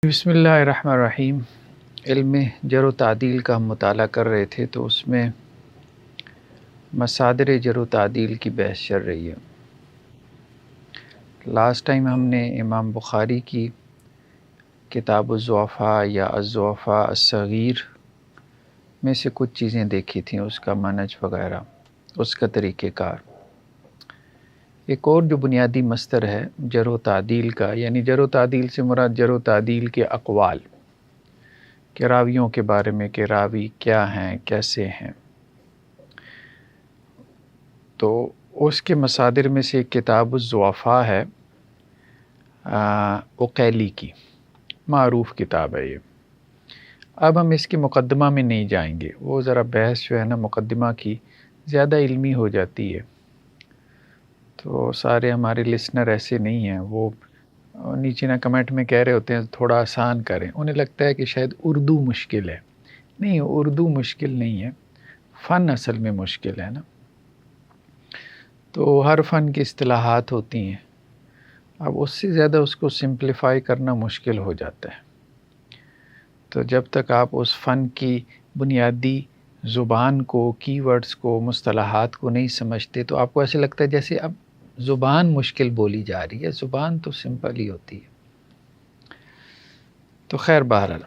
بسم اللہ الرحمن الرحیم۔ علم جر و تعدیل کا ہم مطالعہ کر رہے تھے تو اس میں مصادر جر و تعدیل کی بحث چل رہی ہے۔ لاسٹ ٹائم ہم نے امام بخاری کی کتاب الضعفاء یا الضعفاء الصغیر میں سے کچھ چیزیں دیکھی تھیں، اس کا منہج وغیرہ، اس کا طریقہ کار۔ ایک اور جو بنیادی مصدر ہے جر و تعدیل کا، یعنی جر و تعدیل سے مراد جر و تعدیل کے اقوال، کہ راویوں کے بارے میں کہ راوی کیا ہیں، کیسے ہیں۔ تو اس کے مصادر میں سے ایک کتاب الضعفاء ہے، عقیلی کی، معروف کتاب ہے یہ۔ اب ہم اس کے مقدمہ میں نہیں جائیں گے، وہ ذرا بحث جو ہے نا مقدمہ کی زیادہ علمی ہو جاتی ہے، تو سارے ہمارے لسنر ایسے نہیں ہیں، وہ نیچے نہ کمنٹ میں کہہ رہے ہوتے ہیں تھوڑا آسان کریں، انہیں لگتا ہے کہ شاید اردو مشکل ہے۔ نہیں، اردو مشکل نہیں ہے، فن اصل میں مشکل ہے نا۔ تو ہر فن کی اصطلاحات ہوتی ہیں، اب اس سے زیادہ اس کو سمپلیفائی کرنا مشکل ہو جاتا ہے۔ تو جب تک آپ اس فن کی بنیادی زبان کو، کی ورڈز کو، مصطلحات کو نہیں سمجھتے تو آپ کو ایسے لگتا ہے جیسے اب زبان مشکل بولی جا رہی ہے، زبان تو سمپل ہی ہوتی ہے۔ تو خیر، بہرحال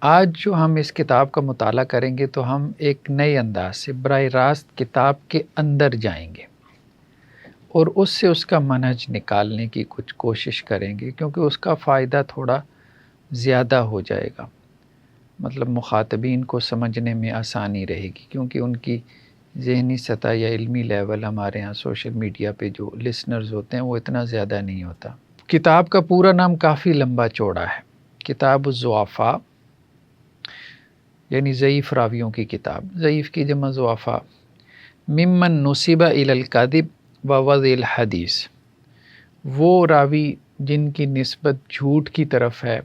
آج جو ہم اس کتاب کا مطالعہ کریں گے تو ہم ایک نئے انداز سے براہ راست کتاب کے اندر جائیں گے اور اس سے اس کا منہج نکالنے کی کچھ کوشش کریں گے، کیونکہ اس کا فائدہ تھوڑا زیادہ ہو جائے گا، مطلب مخاطبین کو سمجھنے میں آسانی رہے گی، کیونکہ ان کی ذہنی سطح یا علمی لیول ہمارے ہاں سوشل میڈیا پہ جو لسنرز ہوتے ہیں وہ اتنا زیادہ نہیں ہوتا۔ کتاب کا پورا نام کافی لمبا چوڑا ہے، کتاب الضعفاء، یعنی ضعیف راویوں کی کتاب، ضعیف کی جمع ضعفاء، ممن نسب الی الکذب و وضع الحدیث، وہ راوی جن کی نسبت جھوٹ کی طرف ہے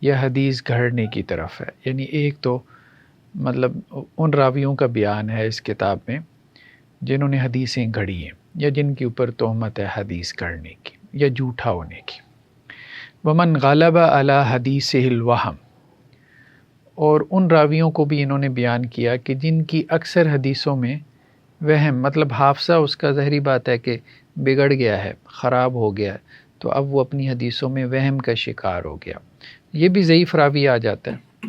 یا حدیث گھڑنے کی طرف ہے، یعنی ایک تو مطلب ان راویوں کا بیان ہے اس کتاب میں جنہوں نے حدیثیں گھڑی ہیں یا جن کے اوپر تہمت ہے حدیث گھڑنے کی یا جھوٹا ہونے کی۔ ومن غلب علی حدیثہ الوہم، اور ان راویوں کو بھی انہوں نے بیان کیا کہ جن کی اکثر حدیثوں میں وہم، مطلب حافظہ اس کا ظاہری بات ہے کہ بگڑ گیا ہے، خراب ہو گیا ہے، تو اب وہ اپنی حدیثوں میں وہم کا شکار ہو گیا۔ یہ بھی ضعیف راوی آ جاتا ہے،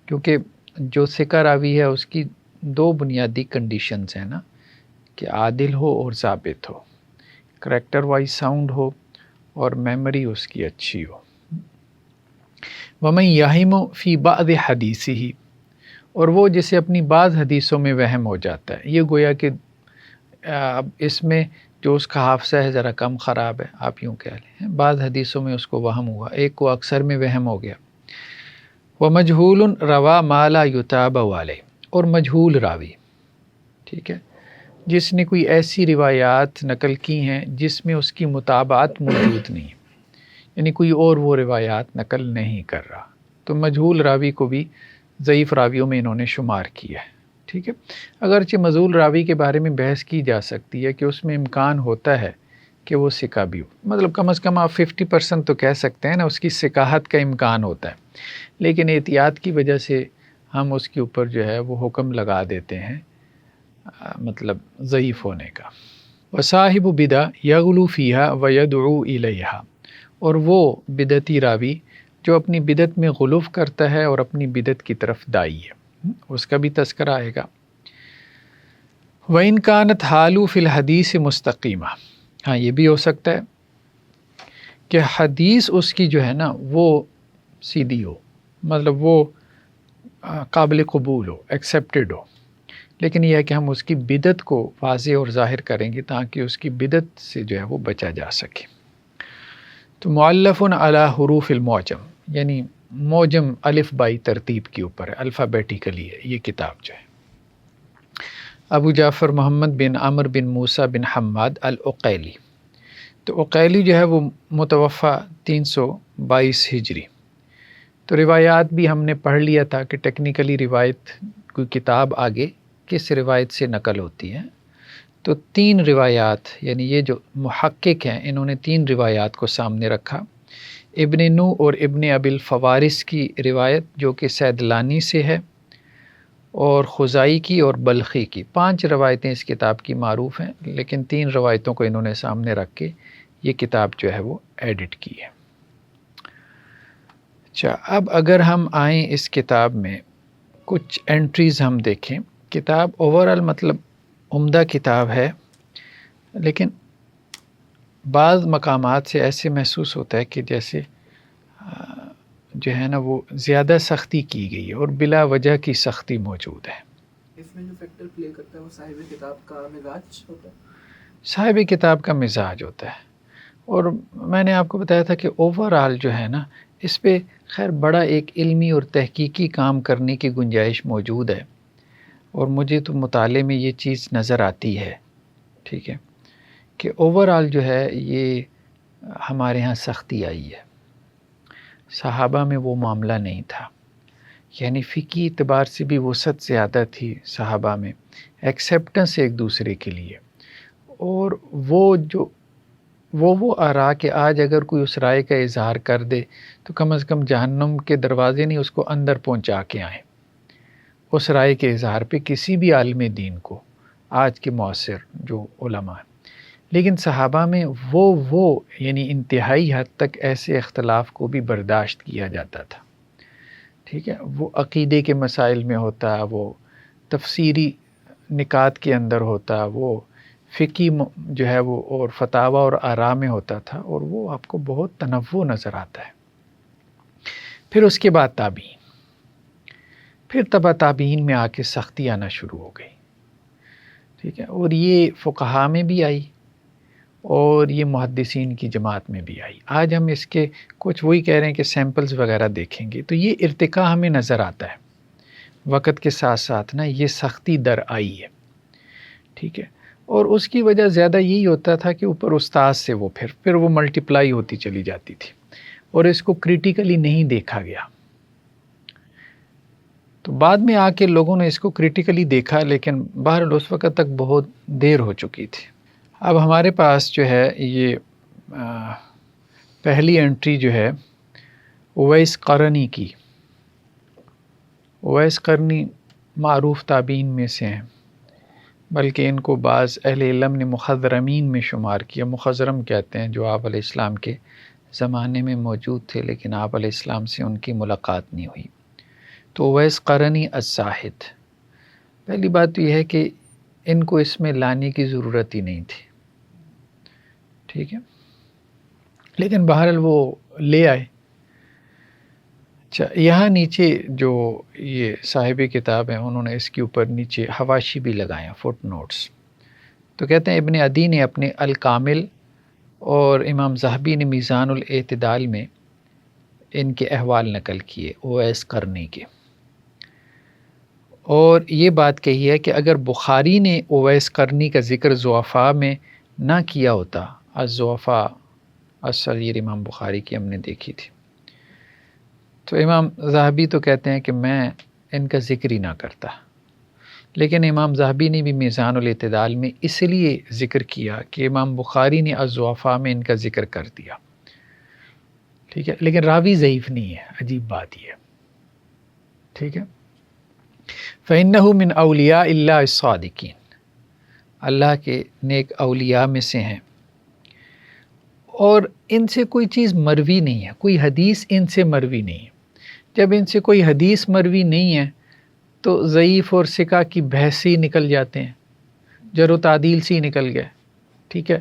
کیونکہ جو ثقہ راوی ہے اس کی دو بنیادی کنڈیشنز ہیں نا، کہ عادل ہو اور ضابط ہو، کریکٹر وائز ساؤنڈ ہو اور میموری اس کی اچھی ہو۔ وَمَن يَهِمُ فِي بَعْضِ حَدِيثِهِ، اور وہ جسے اپنی بعض حدیثوں میں وہم ہو جاتا ہے، یہ گویا کہ اب اس میں جو اس کا حافظہ ہے ذرا کم خراب ہے، آپ یوں کہہ لیں، بعض حدیثوں میں اس کو وہم ہوا، ایک کو اکثر میں وہم ہو گیا۔ وَمَجْهُولٌ رَوَى مَا لَا يُتَابَ عَلَيْهِ، اور مجہول راوی، ٹھیک ہے، جس نے کوئی ایسی روایات نقل کی ہیں جس میں اس کی متابعت موجود نہیں، یعنی کوئی اور وہ روایات نقل نہیں کر رہا، تو مجہول راوی کو بھی ضعیف راویوں میں انہوں نے شمار کیا ہے، ٹھیک ہے۔ اگرچہ مجہول راوی کے بارے میں بحث کی جا سکتی ہے کہ اس میں امکان ہوتا ہے کہ وہ ثقہ بھی ہو، مطلب کم از کم آپ 50% تو کہہ سکتے ہیں نا، اس کی ثقاحت کا امکان ہوتا ہے، لیکن احتیاط کی وجہ سے ہم اس کے اوپر جو ہے وہ حکم لگا دیتے ہیں مطلب ضعیف ہونے کا۔ وصاحب بدع یغلو فیہا ویدعو الیہا، اور وہ بدعتی راوی جو اپنی بدعت میں غلو کرتا ہے اور اپنی بدعت کی طرف داعی ہے، اس کا بھی تذکرہ آئے گا۔ وَإِن كَانَتْ حَالُ فِي الْحَدِيثِ مُسْتَقِيمًا، ہاں یہ بھی ہو سکتا ہے کہ حدیث اس کی جو ہے نا وہ سیدھی ہو، مطلب وہ قابل قبول ہو، ایکسیپٹڈ ہو، لیکن یہ ہے کہ ہم اس کی بدعت کو واضح اور ظاہر کریں گے تاکہ اس کی بدعت سے جو ہے وہ بچا جا سکے۔ تو مؤلف علی حروف المعجم، یعنی معجم الف بائی ترتیب کے اوپر ہے، الفابیٹیکلی ہے یہ کتاب جو ہے۔ ابو جعفر محمد بن عمر بن موسیٰ بن حماد العقیلی، تو عقیلی جو ہے وہ متوفی 322 ہجری۔ تو روایات بھی ہم نے پڑھ لیا تھا کہ ٹیکنیکلی روایت کوئی کتاب آگے کس روایت سے نقل ہوتی ہے، تو 3 روایات، یعنی یہ جو محقق ہیں انہوں نے 3 روایات کو سامنے رکھا۔ ابن نو اور ابن ابی الفوارس کی روایت جو کہ سیدلانی سے ہے، اور خزائی کی اور بلخی کی 5 روایتیں اس کتاب کی معروف ہیں، لیکن 3 روایتوں کو انہوں نے سامنے رکھ کے یہ کتاب جو ہے وہ ایڈٹ کی ہے۔ اچھا، اب اگر ہم آئیں اس کتاب میں کچھ انٹریز ہم دیکھیں، کتاب اوورآل مطلب عمدہ کتاب ہے، لیکن بعض مقامات سے ایسے محسوس ہوتا ہے کہ جیسے جو ہے نا وہ زیادہ سختی کی گئی ہے اور بلا وجہ کی سختی موجود ہے۔ اس میں جو فیکٹر پلے کرتا ہے وہ صاحب کتاب کا مزاج ہوتا ہے، صاحب کتاب کا مزاج ہوتا ہے، اور میں نے آپ کو بتایا تھا کہ اوورآل جو ہے نا اس پہ خیر بڑا ایک علمی اور تحقیقی کام کرنے کی گنجائش موجود ہے، اور مجھے تو مطالعے میں یہ چیز نظر آتی ہے، ٹھیک ہے، کہ اوورآل جو ہے یہ ہمارے ہاں سختی آئی ہے۔ صحابہ میں وہ معاملہ نہیں تھا، یعنی فقہی اعتبار سے بھی وسعت زیادہ تھی صحابہ میں، ایکسیپٹنس ایک دوسرے کے لیے، اور وہ آراء کہ آج اگر کوئی اس رائے کا اظہار کر دے تو کم از کم جہنم کے دروازے نہیں اس کو اندر پہنچا کے آئیں، اس رائے کے اظہار پہ کسی بھی عالم دین کو، آج کے معاصر جو علماء ہیں۔ لیکن صحابہ میں وہ یعنی انتہائی حد تک ایسے اختلاف کو بھی برداشت کیا جاتا تھا، ٹھیک ہے، وہ عقیدے کے مسائل میں ہوتا، وہ تفسیری نکات کے اندر ہوتا، وہ فقہی جو ہے وہ اور فتاوی اور آراء میں ہوتا تھا، اور وہ آپ کو بہت تنوع نظر آتا ہے۔ پھر اس کے بعد تابعین، پھر تبع تابعین میں آ کے سختی آنا شروع ہو گئی، ٹھیک ہے، اور یہ فقہاء میں بھی آئی اور یہ محدثین کی جماعت میں بھی آئی۔ آج ہم اس کے کچھ وہی کہہ رہے ہیں کہ سیمپلز وغیرہ دیکھیں گے تو یہ ارتقاء ہمیں نظر آتا ہے، وقت کے ساتھ ساتھ نا یہ سختی در آئی ہے، ٹھیک ہے، اور اس کی وجہ زیادہ یہی ہوتا تھا کہ اوپر استاد سے وہ پھر وہ ملٹیپلائی ہوتی چلی جاتی تھی، اور اس کو کریٹیکلی نہیں دیکھا گیا۔ تو بعد میں آ کے لوگوں نے اس کو کریٹیکلی دیکھا، لیکن بہرحال اس وقت تک بہت دیر ہو چکی تھی۔ اب ہمارے پاس جو ہے یہ پہلی انٹری جو ہے اویس قرنی کی۔ اویس قرنی معروف تابعین میں سے ہیں، بلکہ ان کو بعض اہل علم نے مخضرمین میں شمار کیا۔ مخضرم کہتے ہیں جو آپ علیہ السلام کے زمانے میں موجود تھے، لیکن آپ علیہ السلام سے ان کی ملاقات نہیں ہوئی۔ تو اویس قرنی الزاہد، پہلی بات تو یہ ہے کہ ان کو اس میں لانے کی ضرورت ہی نہیں تھی، ٹھیک ہے، لیکن بہرحال وہ لے آئے۔ اچھا، یہاں نیچے جو یہ صاحب کتاب ہیں انہوں نے اس کے اوپر نیچے حواشی بھی لگائے ہیں، فٹ نوٹس۔ تو کہتے ہیں ابن عدی نے اپنے الکامل اور امام ذہبی نے میزان الاعتدال میں ان کے احوال نقل کیے اویس قرنی کے، اور یہ بات کہی ہے کہ اگر بخاری نے اویس قرنی کا ذکر ضعفاء میں نہ کیا ہوتا، الضعفاء الصغیر امام بخاری کی ہم نے دیکھی تھی، تو امام ذہبی تو کہتے ہیں کہ میں ان کا ذکر ہی نہ کرتا، لیکن امام ذہبی نے بھی میزان الاعتدال میں اس لیے ذکر کیا کہ امام بخاری نے الضعفاء میں ان کا ذکر کر دیا، ٹھیک ہے، لیکن راوی ضعیف نہیں ہے، عجیب بات یہ ہے، ٹھیک ہے۔ فَإِنَّهُ مِنْ أَوْلِيَاءِ اللَّهِ الصَّادِقِينَ، اللہ کے نیک اولیاء میں سے ہیں، اور ان سے کوئی چیز مروی نہیں ہے، کوئی حدیث ان سے مروی نہیں ہے۔ جب ان سے کوئی حدیث مروی نہیں ہے تو ضعیف اور ثقہ کی بحث ہی نکل جاتے ہیں، جرح و تعدیل سے ہی نکل گئے، ٹھیک ہے،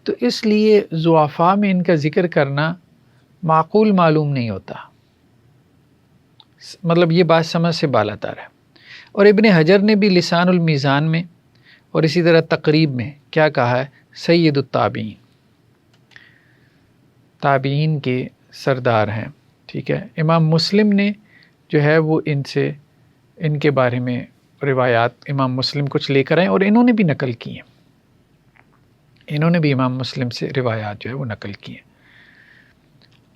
تو اس لیے ضعفاء میں ان کا ذکر کرنا معقول معلوم نہیں ہوتا، مطلب یہ بات سمجھ سے بالاتر ہے۔ اور ابن حجر نے بھی لسان المیزان میں اور اسی طرح تقریب میں کیا کہا ہے، سید التابعین، تابعین کے سردار ہیں، ٹھیک ہے۔ امام مسلم نے جو ہے وہ ان کے بارے میں روایات امام مسلم کچھ لے کر آئے، اور انہوں نے بھی نقل کی ہیں، انہوں نے بھی امام مسلم سے روایات جو ہے وہ نقل کی ہیں۔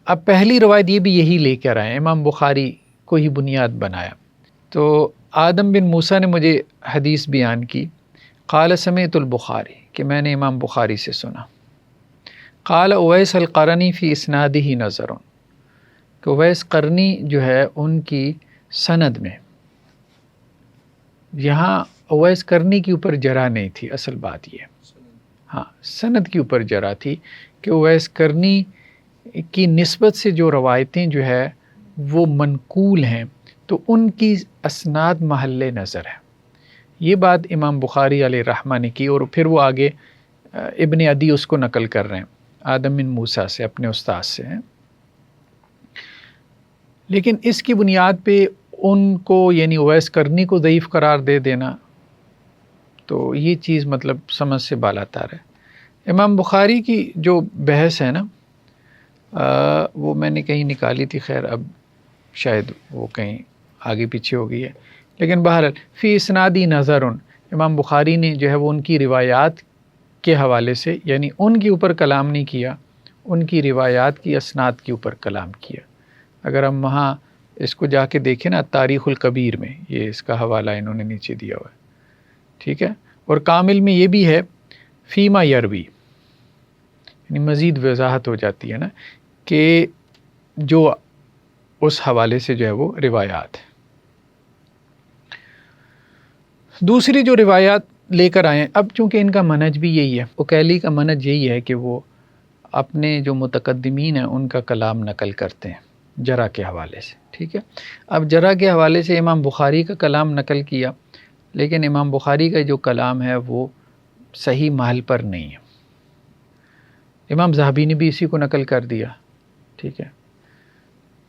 اب پہلی روایت یہ بھی یہی لے کر آئے، امام بخاری کو ہی بنیاد بنایا۔ تو آدم بن موسیٰ نے مجھے حدیث بیان کی، قال سمعت البخاری، کہ میں نے امام بخاری سے سنا، قال اویس القرنی فی اسنادہ نظر، کہ اویس قرنی جو ہے ان کی سند میں، یہاں اویس قرنی کے اوپر جرح نہیں تھی، اصل بات یہ، ہاں سند کے اوپر جرح تھی کہ اویس قرنی کی نسبت سے جو روایتیں جو ہے وہ منقول ہیں تو ان کی اسناد محل نظر ہے۔ یہ بات امام بخاری علیہ رحمہ نے کی، اور پھر وہ آگے ابن عدی اس کو نقل کر رہے ہیں آدم بن موسیٰ سے، اپنے استاد سے ہیں۔ لیکن اس کی بنیاد پہ ان کو یعنی اویس قرنی کو ضعیف قرار دے دینا تو یہ چیز مطلب سمجھ سے بالاتر ہے۔ امام بخاری کی جو بحث ہے نا وہ میں نے کہیں نکالی تھی، خیر اب شاید وہ کہیں آگے پیچھے ہو گئی ہے، لیکن بہرحال فی اسنادی نظر، امام بخاری نے جو ہے وہ ان کی روایات کے حوالے سے یعنی ان کے اوپر کلام نہیں کیا، ان کی روایات کی اسناد کے اوپر کلام کیا۔ اگر ہم وہاں اس کو جا کے دیکھیں نا تاریخ الکبیر میں، یہ اس کا حوالہ انہوں نے نیچے دیا ہوا ہے، ٹھیک ہے، اور کامل میں یہ بھی ہے فیما یروی، یعنی مزید وضاحت ہو جاتی ہے نا کہ جو اس حوالے سے جو ہے وہ روایات ہے۔ دوسری جو روایات لے کر آئیں، اب چونکہ ان کا منہج بھی یہی ہے، اکیلی کا منہج یہی ہے کہ وہ اپنے جو متقدمین ہیں ان کا کلام نقل کرتے ہیں جرح کے حوالے سے، ٹھیک ہے۔ اب جرح کے حوالے سے امام بخاری کا کلام نقل کیا، لیکن امام بخاری کا جو کلام ہے وہ صحیح محل پر نہیں ہے۔ امام ذہبی نے بھی اسی کو نقل کر دیا، ٹھیک ہے،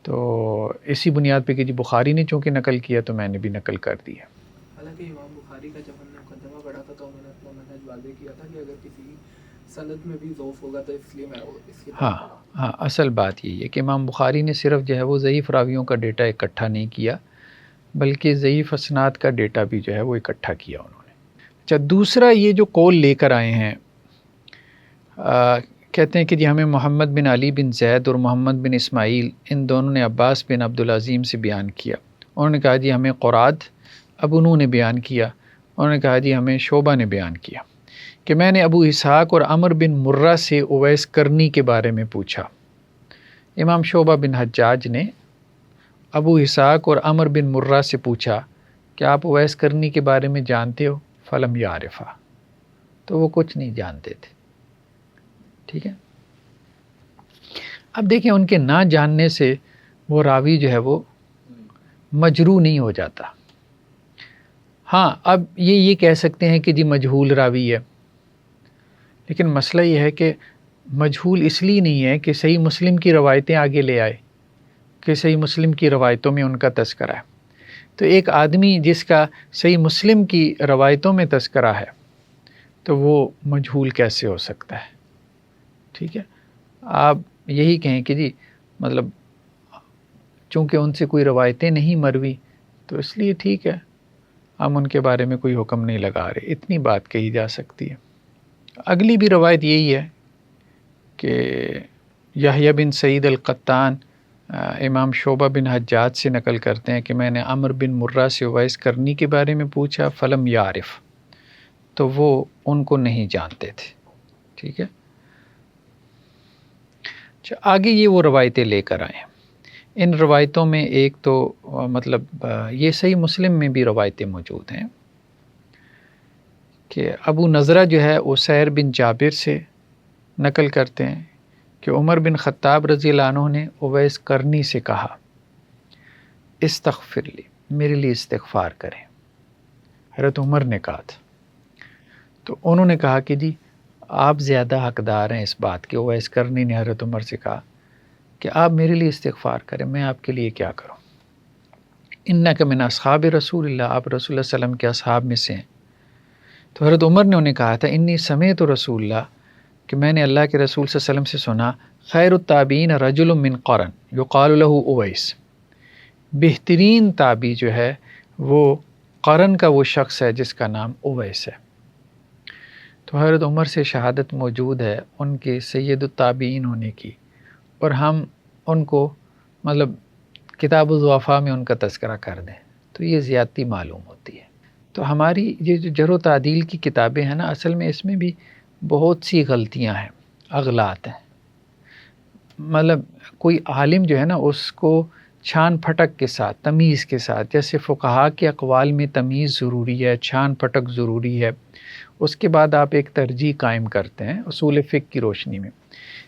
تو اسی بنیاد پہ کہ جی بخاری نے چونکہ نقل کیا تو میں نے بھی نقل کر دیا۔ حالانکہ امام بخاری کا جب ہم نے مقدمہ پڑھا تھا تو انہوں نے اپنا منہج واضح کیا تھا کہ اگر کسی سند میں بھی ضعف ہوگا تو اس لیے میں اس کی ہاں اصل بات یہی ہے کہ امام بخاری نے صرف جو ہے وہ ضعیف راویوں کا ڈیٹا اکٹھا نہیں کیا، بلکہ ضعیف اسناد کا ڈیٹا بھی جو ہے وہ اکٹھا کیا انہوں نے۔ اچھا، دوسرا یہ جو قول لے کر آئے ہیں، کہتے ہیں کہ جی ہمیں محمد بن علی بن زید اور محمد بن اسماعیل ان دونوں نے عباس بن عبدالعظیم سے بیان کیا، انہوں نے کہا جی ہمیں قراد ابو نو نے بیان کیا، انہوں نے کہا جی ہمیں شعبہ نے بیان کیا کہ میں نے ابو اسحاق اور عمر بن مرہ سے اویس قرنی کے بارے میں پوچھا۔ امام شعبہ بن حجاج نے ابو اسحاق اور عمر بن مرہ سے پوچھا کہ آپ اویس قرنی کے بارے میں جانتے ہو؟ فلم یعرفا، تو وہ کچھ نہیں جانتے تھے، ٹھیک ہے۔ اب دیکھیں ان کے نہ جاننے سے وہ راوی جو ہے وہ مجروح نہیں ہو جاتا۔ ہاں اب یہ کہہ سکتے ہیں کہ جی مجہول راوی ہے، لیکن مسئلہ یہ ہے کہ مجہول اس لیے نہیں ہے کہ صحیح مسلم کی روایتیں آگے لے آئے کہ صحیح مسلم کی روایتوں میں ان کا تذکرہ ہے، تو ایک آدمی جس کا صحیح مسلم کی روایتوں میں تذکرہ ہے تو وہ مجہول کیسے ہو سکتا ہے، ٹھیک ہے۔ آپ یہی کہیں کہ جی مطلب چونکہ ان سے کوئی روایتیں نہیں مروی تو اس لیے ٹھیک ہے، ہم ان کے بارے میں کوئی حکم نہیں لگا رہے، اتنی بات کہی جا سکتی ہے۔ اگلی بھی روایت یہی ہے کہ یحییٰ بن سعید القطان امام شعبہ بن حجاج سے نقل کرتے ہیں کہ میں نے عمر بن مرہ سے اویس قرنی کے بارے میں پوچھا، فلم یعرف، تو وہ ان کو نہیں جانتے تھے، ٹھیک ہے۔ اچھا، آگے یہ وہ روایتیں لے کر آئے ہیں، ان روایتوں میں ایک تو مطلب یہ صحیح مسلم میں بھی روایتیں موجود ہیں کہ ابو نضرہ جو ہے اسیر بن جابر سے نقل کرتے ہیں کہ عمر بن خطاب رضی اللہ عنہ نے اویس قرنی سے کہا استغفر لی، میرے لیے استغفار کریں، حضرت عمر نے کہا تھا، تو انہوں نے کہا کہ جی آپ زیادہ حقدار ہیں اس بات کے، اویس قرنی نے حضرت عمر سے کہا کہ آپ میرے لیے استغفار کریں، میں آپ کے لیے کیا کروں، انک من اصحاب رسول اللہ، آپ رسول اللہ صلی اللہ علیہ وسلم کے اصحاب میں سے ہیں۔ تو حضرت عمر نے انہیں کہا تھا انی سمعت رسول اللہ، کہ میں نے اللہ کے رسول صلی اللہ علیہ وسلم سے سنا خیر التابعین رجل من قرن یقال له اویس، بہترین تابعی جو ہے وہ قرن کا وہ شخص ہے جس کا نام اویس ہے۔ تو حضرت عمر سے شہادت موجود ہے ان کے سید التابعین ہونے کی، اور ہم ان کو مطلب کتاب الضعفاء میں ان کا تذکرہ کر دیں تو یہ زیادتی معلوم ہوتی ہے۔ تو ہماری یہ جو جرح و تعدیل کی کتابیں ہیں نا، اصل میں اس میں بھی بہت سی غلطیاں ہیں، اغلاط ہیں۔ مطلب کوئی عالم جو ہے نا اس کو چھان پھٹک کے ساتھ، تمیز کے ساتھ، جیسے فقہا کے اقوال میں تمیز ضروری ہے، چھان پھٹک ضروری ہے، اس کے بعد آپ ایک ترجیح قائم کرتے ہیں اصول فقہ کی روشنی میں.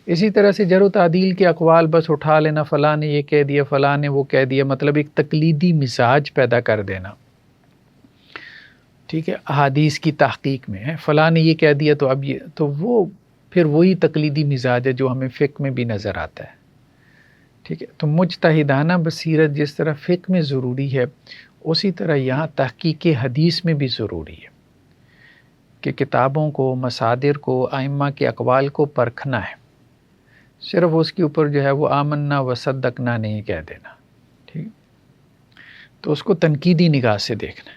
اسی طرح سے جر و تعدیل کے اقوال بس اٹھا لینا، فلاں نے یہ کہہ دیا، فلاں نے وہ کہہ دیا، مطلب ایک تقلیدی مزاج پیدا کر دینا. ٹھیک ہے، احادیث کی تحقیق میں ہے فلاں نے یہ کہہ دیا تو اب یہ، تو وہ پھر وہی تقلیدی مزاج ہے جو ہمیں فقہ میں بھی نظر آتا ہے. ٹھیک ہے، تو مجتہدانہ بصیرت جس طرح فقہ میں ضروری ہے اسی طرح یہاں تحقیق حدیث میں بھی ضروری ہے کہ کتابوں کو، مصادر کو، ائمہ کے اقوال کو پرکھنا ہے، صرف اس کے اوپر جو ہے وہ آمنا و صدقنا نہیں کہہ دینا. ٹھیک، تو اس کو تنقیدی نگاہ سے دیکھنا ہے.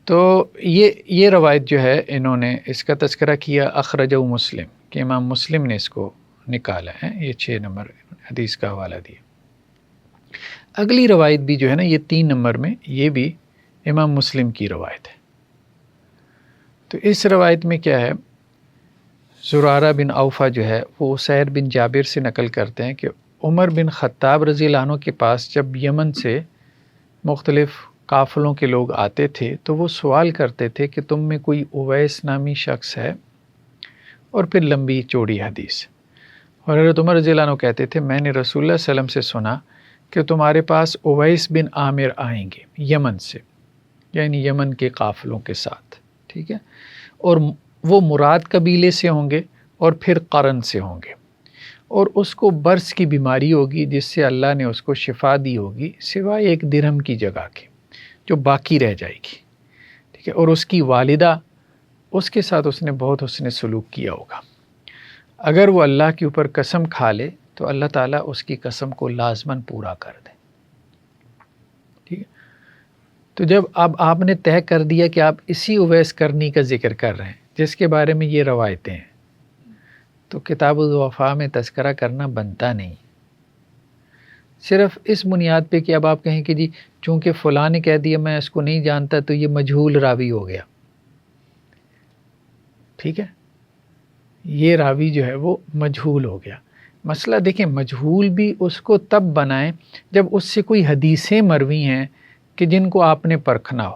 تو یہ روایت جو ہے انہوں نے اس کا تذکرہ کیا اخرجہ مسلم کہ امام مسلم نے اس کو نکالا ہے، یہ 6 نمبر حدیث کا حوالہ دیا. اگلی روایت بھی جو ہے نا یہ 3 نمبر میں، یہ بھی امام مسلم کی روایت ہے. تو اس روایت میں کیا ہے، زرارہ بن اوفا جو ہے وہ اسیر بن جابر سے نقل کرتے ہیں کہ عمر بن خطاب رضی اللہ عنہ کے پاس جب یمن سے مختلف قافلوں کے لوگ آتے تھے تو وہ سوال کرتے تھے کہ تم میں کوئی اویس نامی شخص ہے، اور پھر لمبی چوڑی حدیث. اور حضرت عمر رضی اللہ عنہ کہتے تھے میں نے رسول اللہ صلی اللہ علیہ وسلم سے سنا کہ تمہارے پاس اویس بن عامر آئیں گے یمن سے، یعنی یمن کے قافلوں کے ساتھ. ٹھیک ہے، اور وہ مراد قبیلے سے ہوں گے اور پھر قرن سے ہوں گے، اور اس کو برص کی بیماری ہوگی جس سے اللہ نے اس کو شفا دی ہوگی سوائے ایک درہم کی جگہ کے جو باقی رہ جائے گی. ٹھیک ہے، اور اس کی والدہ اس کے ساتھ اس نے بہت حسن سلوک کیا ہوگا. اگر وہ اللہ کے اوپر قسم کھا لے تو اللہ تعالیٰ اس کی قسم کو لازماً پورا کر دے. ٹھیک ہے، تو جب اب آپ نے طے کر دیا کہ آپ اسی اویس کرنی کا ذکر کر رہے ہیں جس کے بارے میں یہ روایتیں ہیں، تو کتاب الضعفاء میں تذکرہ کرنا بنتا نہیں. صرف اس بنیاد پہ کہ اب آپ کہیں کہ جی چونکہ فلاں نے کہہ دیا میں اس کو نہیں جانتا تو یہ مجہول راوی ہو گیا. ٹھیک ہے، یہ راوی جو ہے وہ مجہول ہو گیا. مسئلہ دیکھیں، مجہول بھی اس کو تب بنائیں جب اس سے کوئی حدیثیں مروی ہیں کہ جن کو آپ نے پرکھنا ہو.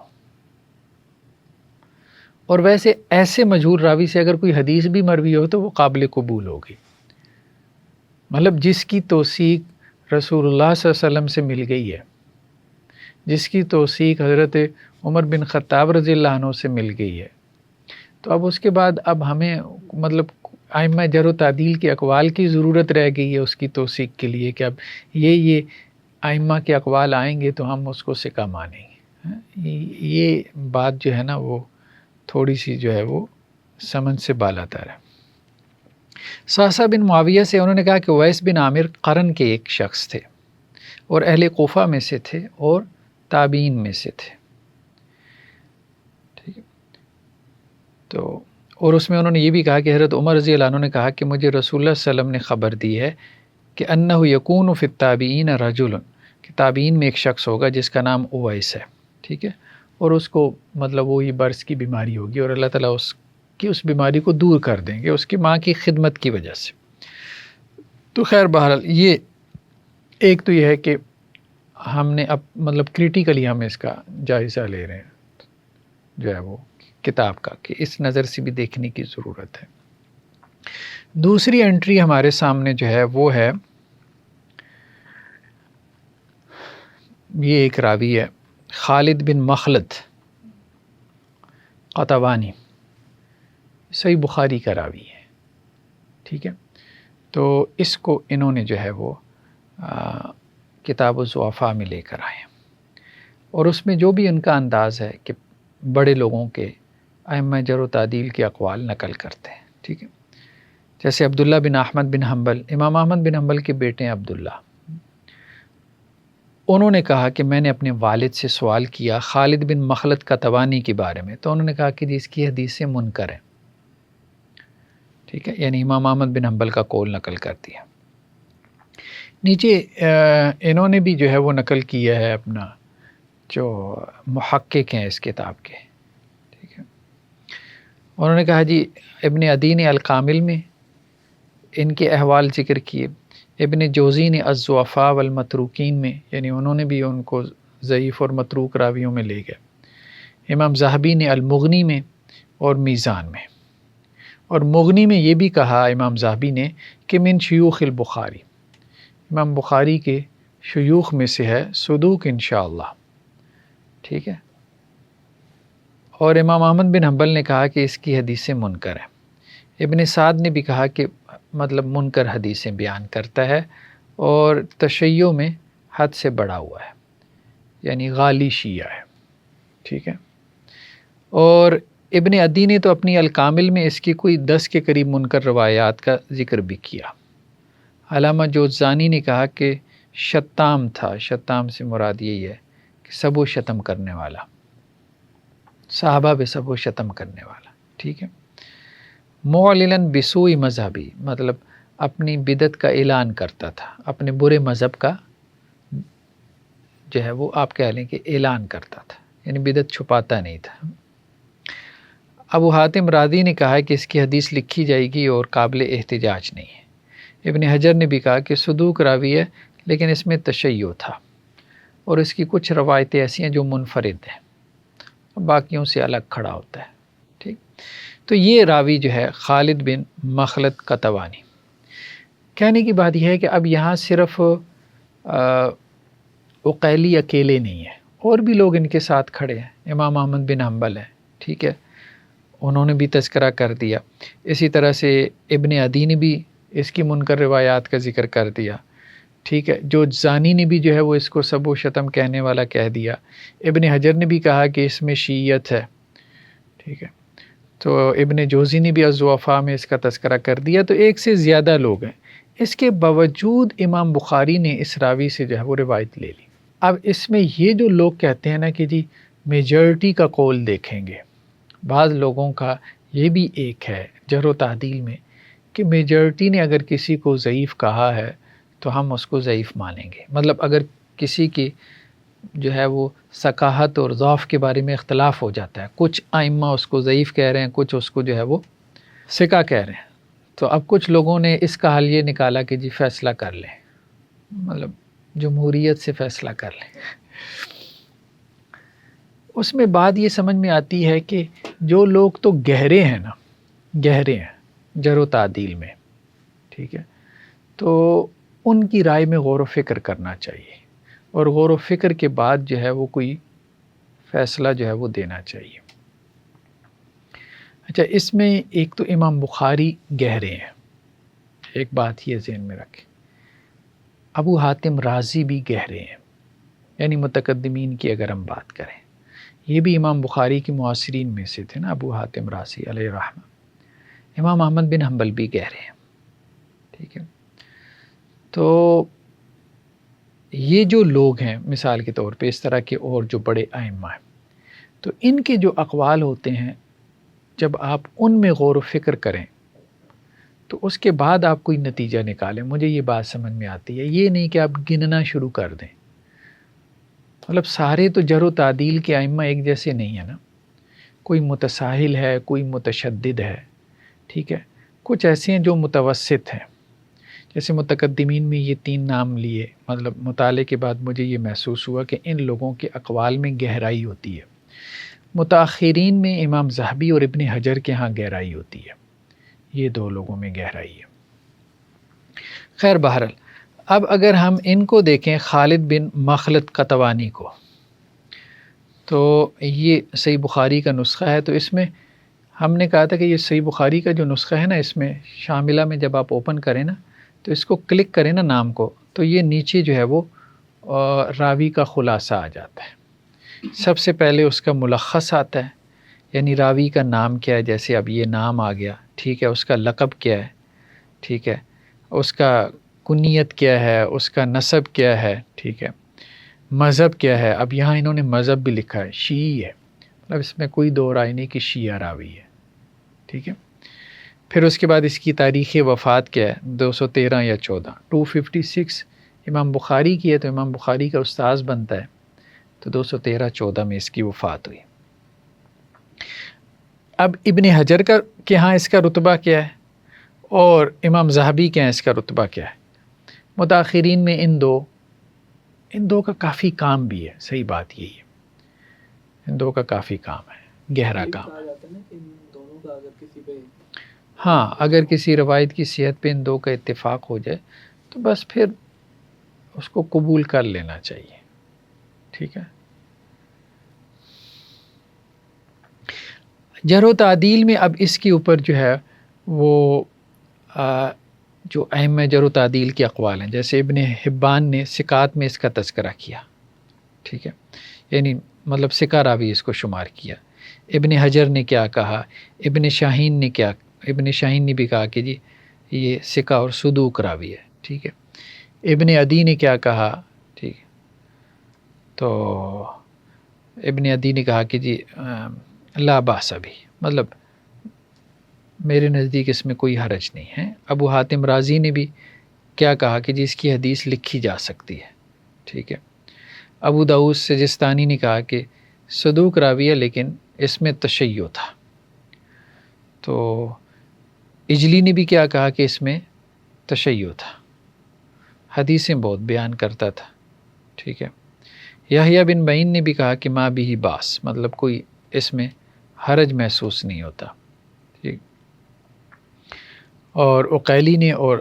اور ویسے ایسے مجہول راوی سے اگر کوئی حدیث بھی مروی ہو تو وہ قابل قبول ہوگی، مطلب جس کی توثیق رسول اللہ صلی اللہ علیہ وسلم سے مل گئی ہے، جس کی توثیق حضرت عمر بن خطاب رضی اللہ عنہ سے مل گئی ہے. تو اب اس کے بعد اب ہمیں مطلب ائمہ جر و تعدیل کے اقوال کی ضرورت رہ گئی ہے اس کی توثیق کے لیے کہ اب یہ ائمہ کے اقوال آئیں گے تو ہم اس کو ثقہ مانیں گے. یہ بات جو ہے نا وہ تھوڑی سی جو ہے وہ سمجھ سے بالاتر ہے. صحصہ بن معاویہ سے انہوں نے کہا کہ اویس بن عامر قرن کے ایک شخص تھے اور اہل کوفہ میں سے تھے اور تابعین میں سے تھے. ٹھیک ہے، تو اور اس میں انہوں نے یہ بھی کہا کہ حضرت عمر رضی اللہ عنہ نے کہا کہ مجھے رسول اللہ صلی اللہ علیہ وسلم نے خبر دی ہے کہ انہ یکون فی التابعین رجل، کہ تابعین میں ایک شخص ہوگا جس کا نام اویس ہے. ٹھیک ہے، اور اس کو مطلب وہی برص کی بیماری ہوگی اور اللہ تعالیٰ اس بیماری کو دور کر دیں گے اس کی ماں کی خدمت کی وجہ سے. تو خیر بہرحال یہ ایک تو یہ ہے کہ ہم نے اب مطلب کریٹیکلی ہم اس کا جائزہ لے رہے ہیں جو ہے وہ کتاب کا، کہ اس نظر سے بھی دیکھنے کی ضرورت ہے. دوسری انٹری ہمارے سامنے جو ہے وہ ہے، یہ ایک راوی ہے خالد بن مخلد قطوانی، صحیح بخاری کا راوی ہے. ٹھیک ہے، تو اس کو انہوں نے جو ہے وہ کتاب الضعفاء میں لے کر آئے ہیں، اور اس میں جو بھی ان کا انداز ہے کہ بڑے لوگوں کے ائمہ جر و تعدیل کے اقوال نقل کرتے ہیں. ٹھیک ہے، جیسے عبداللہ بن احمد بن حنبل، امام احمد بن حنبل کے بیٹے ہیں عبداللہ، انہوں نے کہا کہ میں نے اپنے والد سے سوال کیا خالد بن مخلد قطوانی کے بارے میں، تو انہوں نے کہا کہ جی اس کی حدیثیں منکر ہیں. ٹھیک ہے، یعنی امام احمد بن حنبل کا قول نقل کر دیا. نیچے انہوں نے بھی جو ہے وہ نقل کیا ہے اپنا جو محقق ہیں اس کتاب کے. ٹھیک ہے، انہوں نے کہا جی ابن عدی نے الکامل میں ان کے احوال ذکر کیے ابن جوزی نے الضعفاء والمتروکین میں، یعنی انہوں نے بھی ان کو ضعیف اور متروک راویوں میں لے گئے۔ امام ذہبی نے المغنی میں اور میزان میں، اور مغنی میں یہ بھی کہا امام ذہبی نے کہ من شیوخ البخاری، امام بخاری کے شیوخ میں سے ہے، صدوق انشاءاللہ، ٹھیک ہے۔ اور امام احمد بن حنبل نے کہا کہ اس کی حدیثیں منکر ہیں۔ ابن سعد نے بھی کہا کہ مطلب منکر حدیثیں بیان کرتا ہے اور تشیع میں حد سے بڑا ہوا ہے، یعنی غالی شیعہ ہے، ٹھیک ہے۔ اور ابن عدی نے تو اپنی الکامل میں اس کی کوئی 10 کے قریب منکر روایات کا ذکر بھی کیا۔ علامہ جوزجانی نے کہا کہ شتام تھا، شتام سے مراد یہی ہے کہ سب و شتم کرنے والا، صحابہ بے سب و شتم کرنے والا، ٹھیک ہے۔ معلناً بسوء مذہبی، مطلب اپنی بدعت کا اعلان کرتا تھا، اپنے برے مذہب کا جو ہے وہ آپ کہہ لیں کہ اعلان کرتا تھا، یعنی بدعت چھپاتا نہیں تھا۔ ابو حاتم رازی نے کہا کہ اس کی حدیث لکھی جائے گی اور قابل احتجاج نہیں ہے۔ ابن حجر نے بھی کہا کہ صدوق راوی ہے لیکن اس میں تشیع تھا، اور اس کی کچھ روایتیں ایسی ہیں جو منفرد ہیں، باقیوں سے الگ کھڑا ہوتا ہے، ٹھیک۔ تو یہ راوی جو ہے خالد بن مخلد قطوانی، کہنے کی بات یہ ہے کہ اب یہاں صرف عقیلی اکیلے نہیں ہیں، اور بھی لوگ ان کے ساتھ کھڑے ہیں۔ امام احمد بن حنبل ہے، ٹھیک ہے، انہوں نے بھی تذکرہ کر دیا۔ اسی طرح سے ابن عدی نے بھی اس کی منکر روایات کا ذکر کر دیا، ٹھیک ہے۔ جو زانی نے بھی جو ہے وہ اس کو سب و شتم کہنے والا کہہ دیا۔ ابن حجر نے بھی کہا کہ اس میں شیعت ہے، ٹھیک ہے۔ تو ابن جوزی نے بھی الضعفاء میں اس کا تذکرہ کر دیا۔ تو ایک سے زیادہ لوگ ہیں، اس کے باوجود امام بخاری نے اس راوی سے جو ہے وہ روایت لے لی۔ اب اس میں یہ جو لوگ کہتے ہیں نا کہ جی میجورٹی کا قول دیکھیں گے، بعض لوگوں کا یہ بھی ایک ہے جرح و تعدیل میں کہ میجورٹی نے اگر کسی کو ضعیف کہا ہے تو ہم اس کو ضعیف مانیں گے۔ مطلب اگر کسی کی جو ہے وہ ثقاہت اور ضعف کے بارے میں اختلاف ہو جاتا ہے، کچھ ائمہ اس کو ضعیف کہہ رہے ہیں، کچھ اس کو جو ہے وہ ثقہ کہہ رہے ہیں، تو اب کچھ لوگوں نے اس کا حل یہ نکالا کہ جی فیصلہ کر لیں، مطلب جمہوریت سے فیصلہ کر لیں۔ اس میں بات یہ سمجھ میں آتی ہے کہ جو لوگ تو گہرے ہیں نا، گہرے ہیں جرح و تعدیل میں، ٹھیک ہے، تو ان کی رائے میں غور و فکر کرنا چاہیے، اور غور و فکر کے بعد جو ہے وہ کوئی فیصلہ جو ہے وہ دینا چاہیے۔ اچھا، اس میں ایک تو امام بخاری گہرے ہیں، ایک بات یہ ذہن میں رکھیں۔ ابو حاتم رازی بھی گہرے ہیں، یعنی متقدمین کی اگر ہم بات کریں، یہ بھی امام بخاری کی معاصرین میں سے تھے نا، ابو حاتم رازی علیہ رحمہ۔ امام احمد بن حنبل بھی گہرے ہیں، ٹھیک ہے۔ تو یہ جو لوگ ہیں مثال کے طور پہ اس طرح کے اور جو بڑے ائمہ ہیں، تو ان کے جو اقوال ہوتے ہیں جب آپ ان میں غور و فکر کریں تو اس کے بعد آپ کوئی نتیجہ نکالیں۔ مجھے یہ بات سمجھ میں آتی ہے، یہ نہیں کہ آپ گننا شروع کر دیں۔ مطلب سارے تو جرح و تعدیل کے ائمہ ایک جیسے نہیں ہیں نا، کوئی متساہل ہے، کوئی متشدد ہے، ٹھیک ہے، کچھ ایسے ہیں جو متوسط ہیں۔ جیسے متقدمین میں یہ 3 نام لیے، مطلب مطالعے کے بعد مجھے یہ محسوس ہوا کہ ان لوگوں کے اقوال میں گہرائی ہوتی ہے۔ متاخرین میں امام ذہبی اور ابن حجر کے ہاں گہرائی ہوتی ہے، یہ 2 لوگوں میں گہرائی ہے۔ خیر بہرحال، اب اگر ہم ان کو دیکھیں خالد بن مخلد قطوانی کو، تو یہ صحیح بخاری کا نسخہ ہے۔ تو اس میں ہم نے کہا تھا کہ یہ صحیح بخاری کا جو نسخہ ہے نا، اس میں شاملہ میں جب آپ اوپن کریں نا تو اس کو کلک کریں نا نام کو، تو یہ نیچے جو ہے وہ راوی کا خلاصہ آ جاتا ہے۔ سب سے پہلے اس کا ملخص آتا ہے، یعنی راوی کا نام کیا ہے، جیسے اب یہ نام آ گیا، ٹھیک ہے، اس کا لقب کیا ہے، ٹھیک ہے، اس کا کنیت کیا ہے، اس کا نسب کیا ہے، ٹھیک ہے، مذہب کیا ہے۔ اب یہاں انہوں نے مذہب بھی لکھا ہے، شیعی ہے، مطلب اس میں کوئی دو رائے نہیں کہ شیعہ راوی ہے، ٹھیک ہے۔ پھر اس کے بعد اس کی تاریخ وفات کیا ہے، 213 یا 14، 256 امام بخاری کی ہے، تو امام بخاری کا استاذ بنتا ہے، تو 213-14 میں اس کی وفات ہوئی۔ اب ابن حجر کے ہاں اس کا رتبہ کیا ہے، اور امام ذہبی کے ہاں اس کا رتبہ کیا ہے۔ متاخرین میں ان دو کا کافی کام بھی ہے، صحیح بات یہی ہے، ان دو کا کافی کام ہے، گہرا کام ہے۔ کہا جاتا ہے نا کہ ان دونوں کا اگر کسی پہ ہاں، اگر کسی روایت کی صحت پہ ان دو کا اتفاق ہو جائے تو بس پھر اس کو قبول کر لینا چاہیے، ٹھیک ہے۔ جرح و تعدیل میں اب اس کے اوپر جو ہے وہ جو اہم جرح و تعدیل کے اقوال ہیں، جیسے ابن حبان نے ثقات میں اس کا تذکرہ کیا، ٹھیک ہے، یعنی مطلب ثقہ راوی اس کو شمار کیا۔ ابن حجر نے کیا کہا، ابن شاہین نے بھی کہا کہ جی یہ ثقہ اور صدوق راوی ہے، ٹھیک ہے۔ ابن عدی نے کیا کہا، ٹھیک ہے، تو ابن عدی نے کہا کہ جی لا باس بھی، مطلب میرے نزدیک اس میں کوئی حرج نہیں ہے۔ ابو حاتم رازی نے بھی کیا کہا کہ جی اس کی حدیث لکھی جا سکتی ہے، ٹھیک ہے۔ ابو داؤد سجستانی نے کہا کہ صدوق راوی ہے لیکن اس میں تشیع تھا۔ تو اجلی نے بھی کیا کہا کہ اس میں تشیع تھا، حدیثیں بہت بیان کرتا تھا، ٹھیک ہے۔ یحییٰ بن معین نے بھی کہا کہ ما بھی باس، مطلب کوئی اس میں حرج محسوس نہیں ہوتا، ٹھیک۔ اور عقیلی نے اور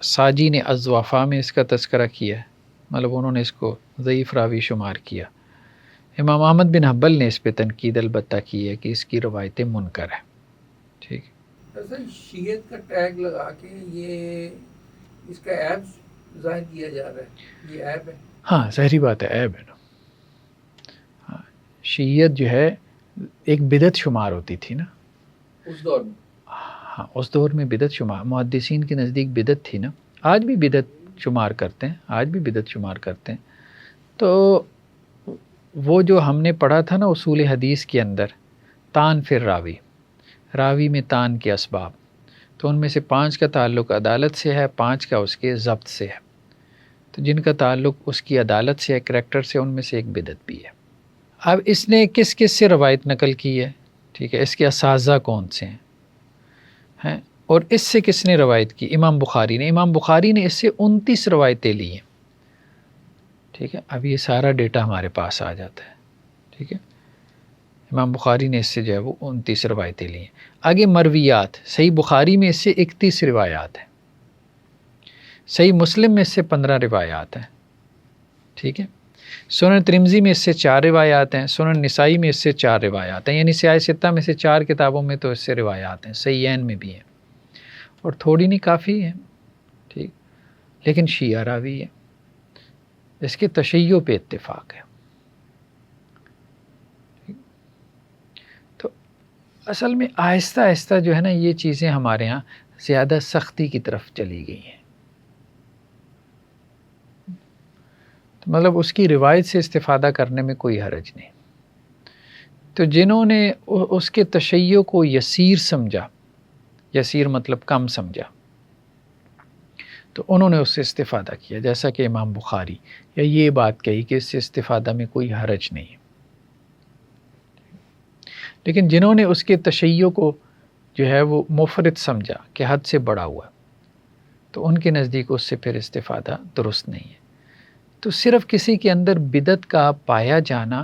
ساجی نے الضعفاء میں اس کا تذکرہ کیا ہے، مطلب انہوں نے اس کو ضعیف راوی شمار کیا۔ امام احمد بن حنبل نے اس پہ تنقید البتہ کی ہے کہ اس کی روایتیں منکر ہیں، ٹھیک۔ سر شیعت کا ٹیگ لگا کے یہ اس کا عیب ظاہر کیا جا رہا ہے، یہ عیب ہے؟ ہاں ظاہری بات ہے، عیب ہے نا۔ ہاں، شیعت جو ہے ایک بدعت شمار ہوتی تھی نا اس دور میں۔ ہاں، اس دور میں بدعت شمار، محدثین کے نزدیک بدعت تھی نا، آج بھی بدعت شمار کرتے ہیں، تو وہ جو ہم نے پڑھا تھا نا اصول حدیث کے اندر، تان فر راوی میں تان کے اسباب، تو ان میں سے 5 کا تعلق عدالت سے ہے، 5 کا اس کے ضبط سے ہے، تو جن کا تعلق اس کی عدالت سے ہے، کریکٹر سے، ان میں سے ایک بدعت بھی ہے۔ اب اس نے کس سے روایت نقل کی ہے، ٹھیک ہے، اس کے اساتذہ کون سے ہیں، اور اس سے کس نے روایت کی؟ امام بخاری نے اس سے 29 روایتیں لی ہیں، ٹھیک ہے۔ اب یہ سارا ڈیٹا ہمارے پاس آ جاتا ہے، ٹھیک ہے۔ امام بخاری نے اس سے جو ہے وہ 29 روایتیں لی ہیں۔ آگے مرویات، صحیح بخاری میں اس سے 31 روایات ہیں، صحیح مسلم میں اس سے 15 روایات ہیں، ٹھیک ہے۔ سنن ترمذی میں اس سے 4 روایات ہیں، سنن نسائی میں اس سے 4 روایات ہیں، یعنی سیاہ ستہ میں سے 4 کتابوں میں تو اس سے روایات ہیں، صحیحین میں بھی ہیں، اور تھوڑی نہیں کافی ہیں، ٹھیک، لیکن شیعہ راوی ہے، اس کے تشیع پہ اتفاق ہے۔ تو اصل میں آہستہ آہستہ جو ہے نا یہ چیزیں ہمارے ہاں زیادہ سختی کی طرف چلی گئی ہیں، تو مطلب اس کی روایت سے استفادہ کرنے میں کوئی حرج نہیں۔ تو جنہوں نے اس کے تشیع کو یسیر سمجھا، یسیر مطلب کم سمجھا، تو انہوں نے اس سے استفادہ کیا، جیسا کہ امام بخاری، یا یہ بات کہی کہ اس سے استفادہ میں کوئی حرج نہیں۔ لیکن جنہوں نے اس کے تشیع کو جو ہے وہ مفرط سمجھا کہ حد سے بڑا ہوا، تو ان کے نزدیک اس سے پھر استفادہ درست نہیں ہے۔ تو صرف کسی کے اندر بدعت کا پایا جانا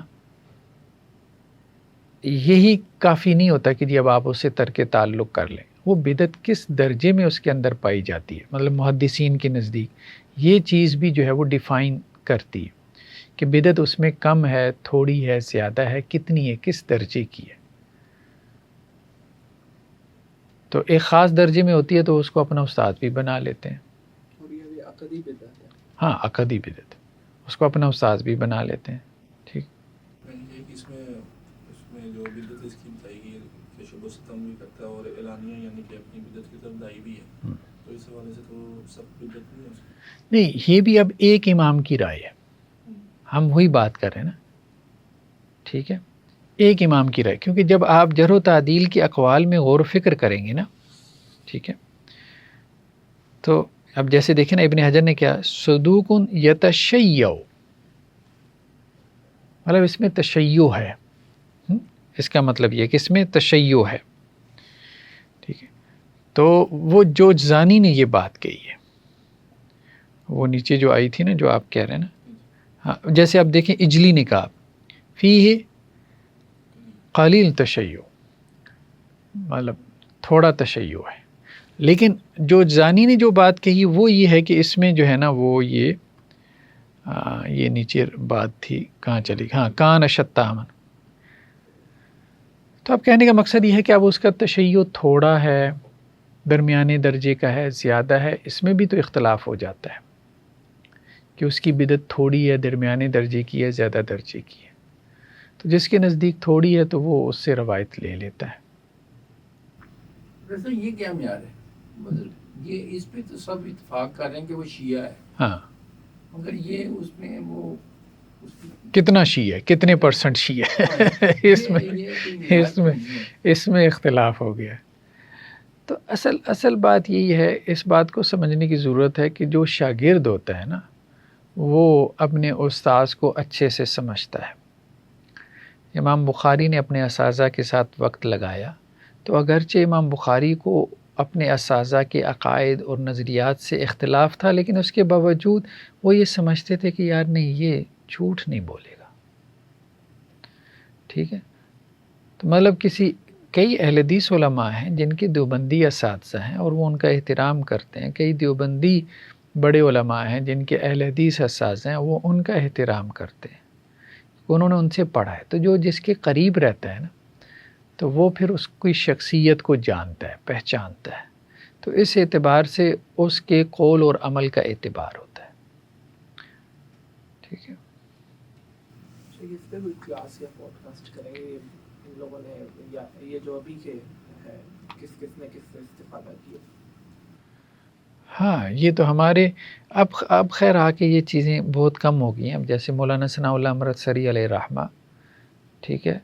یہی کافی نہیں ہوتا کہ جی اب آپ اسے ترک تعلق کر لیں، وہ بدعت کس درجے میں اس کے اندر پائی جاتی ہے، مطلب محدثین کے نزدیک یہ چیز بھی جو ہے وہ ڈیفائن کرتی ہے کہ بدعت اس میں کم ہے، تھوڑی ہے، زیادہ ہے، کتنی ہے، کس درجے کی ہے۔ تو ایک خاص درجے میں ہوتی ہے تو اس کو اپنا استاد بھی بنا لیتے ہیں، اور یہ بھی عقدی بدعت ہے۔ ہاں عقدی بدعت، اس کو اپنا استاد بھی بنا لیتے ہیں، ٹھیک۔ اس میں جو بدعت اس کی بتائی گئی ہے کہ شب و ستم بھی کرتا ہے اور اعلانیہ یعنی کہ اپنی بدعت کی طرف دائی بھی ہے، تو اس حوالے سے تو سب بدعت نہیں ہے اس میں؟ نہیں، یہ بھی اب ایک امام کی رائے ہے، ہم وہی بات کر رہے ہیں نا، ٹھیک ہے، ایک امام کی رائے، کیونکہ جب آپ جرح و تعدیل کے اقوال میں غور و فکر کریں گے نا، ٹھیک ہے، تو اب جیسے دیکھیں نا ابن حجر نے کیا، صدوق یتشیع، مطلب اس میں تشیع ہے، اس کا مطلب یہ کہ اس میں تشیع ہے، ٹھیک ہے۔ تو وہ جوزجانی نے یہ بات کہی ہے، وہ نیچے جو آئی تھی نا جو آپ کہہ رہے ہیں نا، ہاں جیسے آپ دیکھیں اجلی نکاب فیہ قلیل تشیع، مطلب تھوڑا تشیع ہے، لیکن جو زانی نے جو بات کہی وہ یہ ہے کہ اس میں جو ہے نا وہ یہ نیچے بات تھی کہاں چلی، ہاں کان شتامن، تو اب کہنے کا مقصد یہ ہے کہ اب اس کا تشیع تھوڑا ہے، درمیانے درجے کا ہے، زیادہ ہے، اس میں بھی تو اختلاف ہو جاتا ہے کہ اس کی بدعت تھوڑی ہے، درمیانے درجے کی ہے، زیادہ درجے کی ہے، تو جس کے نزدیک تھوڑی ہے تو وہ اس سے روایت لے لیتا ہے۔ ویسے یہ کیا معیار ہے؟ مطلب یہ اس پہ تو سب اتفاق کر رہے ہیں کہ وہ شیعہ ہے، ہاں مگر یہ اس میں وہ کتنا شیعہ ہے، کتنے پرسنٹ شیعہ ہے اس میں اختلاف ہو گیا۔ تو اصل بات یہی ہے، اس بات کو سمجھنے کی ضرورت ہے کہ جو شاگرد ہوتا ہے نا وہ اپنے استاذ کو اچھے سے سمجھتا ہے۔ امام بخاری نے اپنے اساتذہ کے ساتھ وقت لگایا، تو اگرچہ امام بخاری کو اپنے اساتذہ کے عقائد اور نظریات سے اختلاف تھا، لیکن اس کے باوجود وہ یہ سمجھتے تھے کہ یار نہیں، یہ جھوٹ نہیں بولے گا، ٹھیک ہے۔ تو مطلب کئی اہل حدیث علماء ہیں جن کے دیوبندی اساتذہ ہیں اور وہ ان کا احترام کرتے ہیں، کئی دیوبندی بڑے علماء ہیں جن کے اہل حدیث اساتذہ ہیں، وہ ان کا احترام کرتے ہیں، انہوں نے ان سے پڑھا ہے، تو جو جس کے قریب رہتا ہے نا تو وہ پھر اس کی شخصیت کو جانتا ہے، پہچانتا ہے، تو اس اعتبار سے اس کے قول اور عمل کا اعتبار ہوتا ہے، ٹھیک ہے۔ اس پہ کوئی کلاس یا پوڈ کاسٹ کریں گے ان لوگوں نے، یا یہ جو ابھی کے ہے کس نے کس سے استفادہ کیا؟ ہاں یہ تو ہمارے اب خیر آ کے یہ چیزیں بہت کم ہو گئی ہیں، اب جیسے مولانا ثناء اللہ امرتسری علیہ رحمہ، ٹھیک ہے،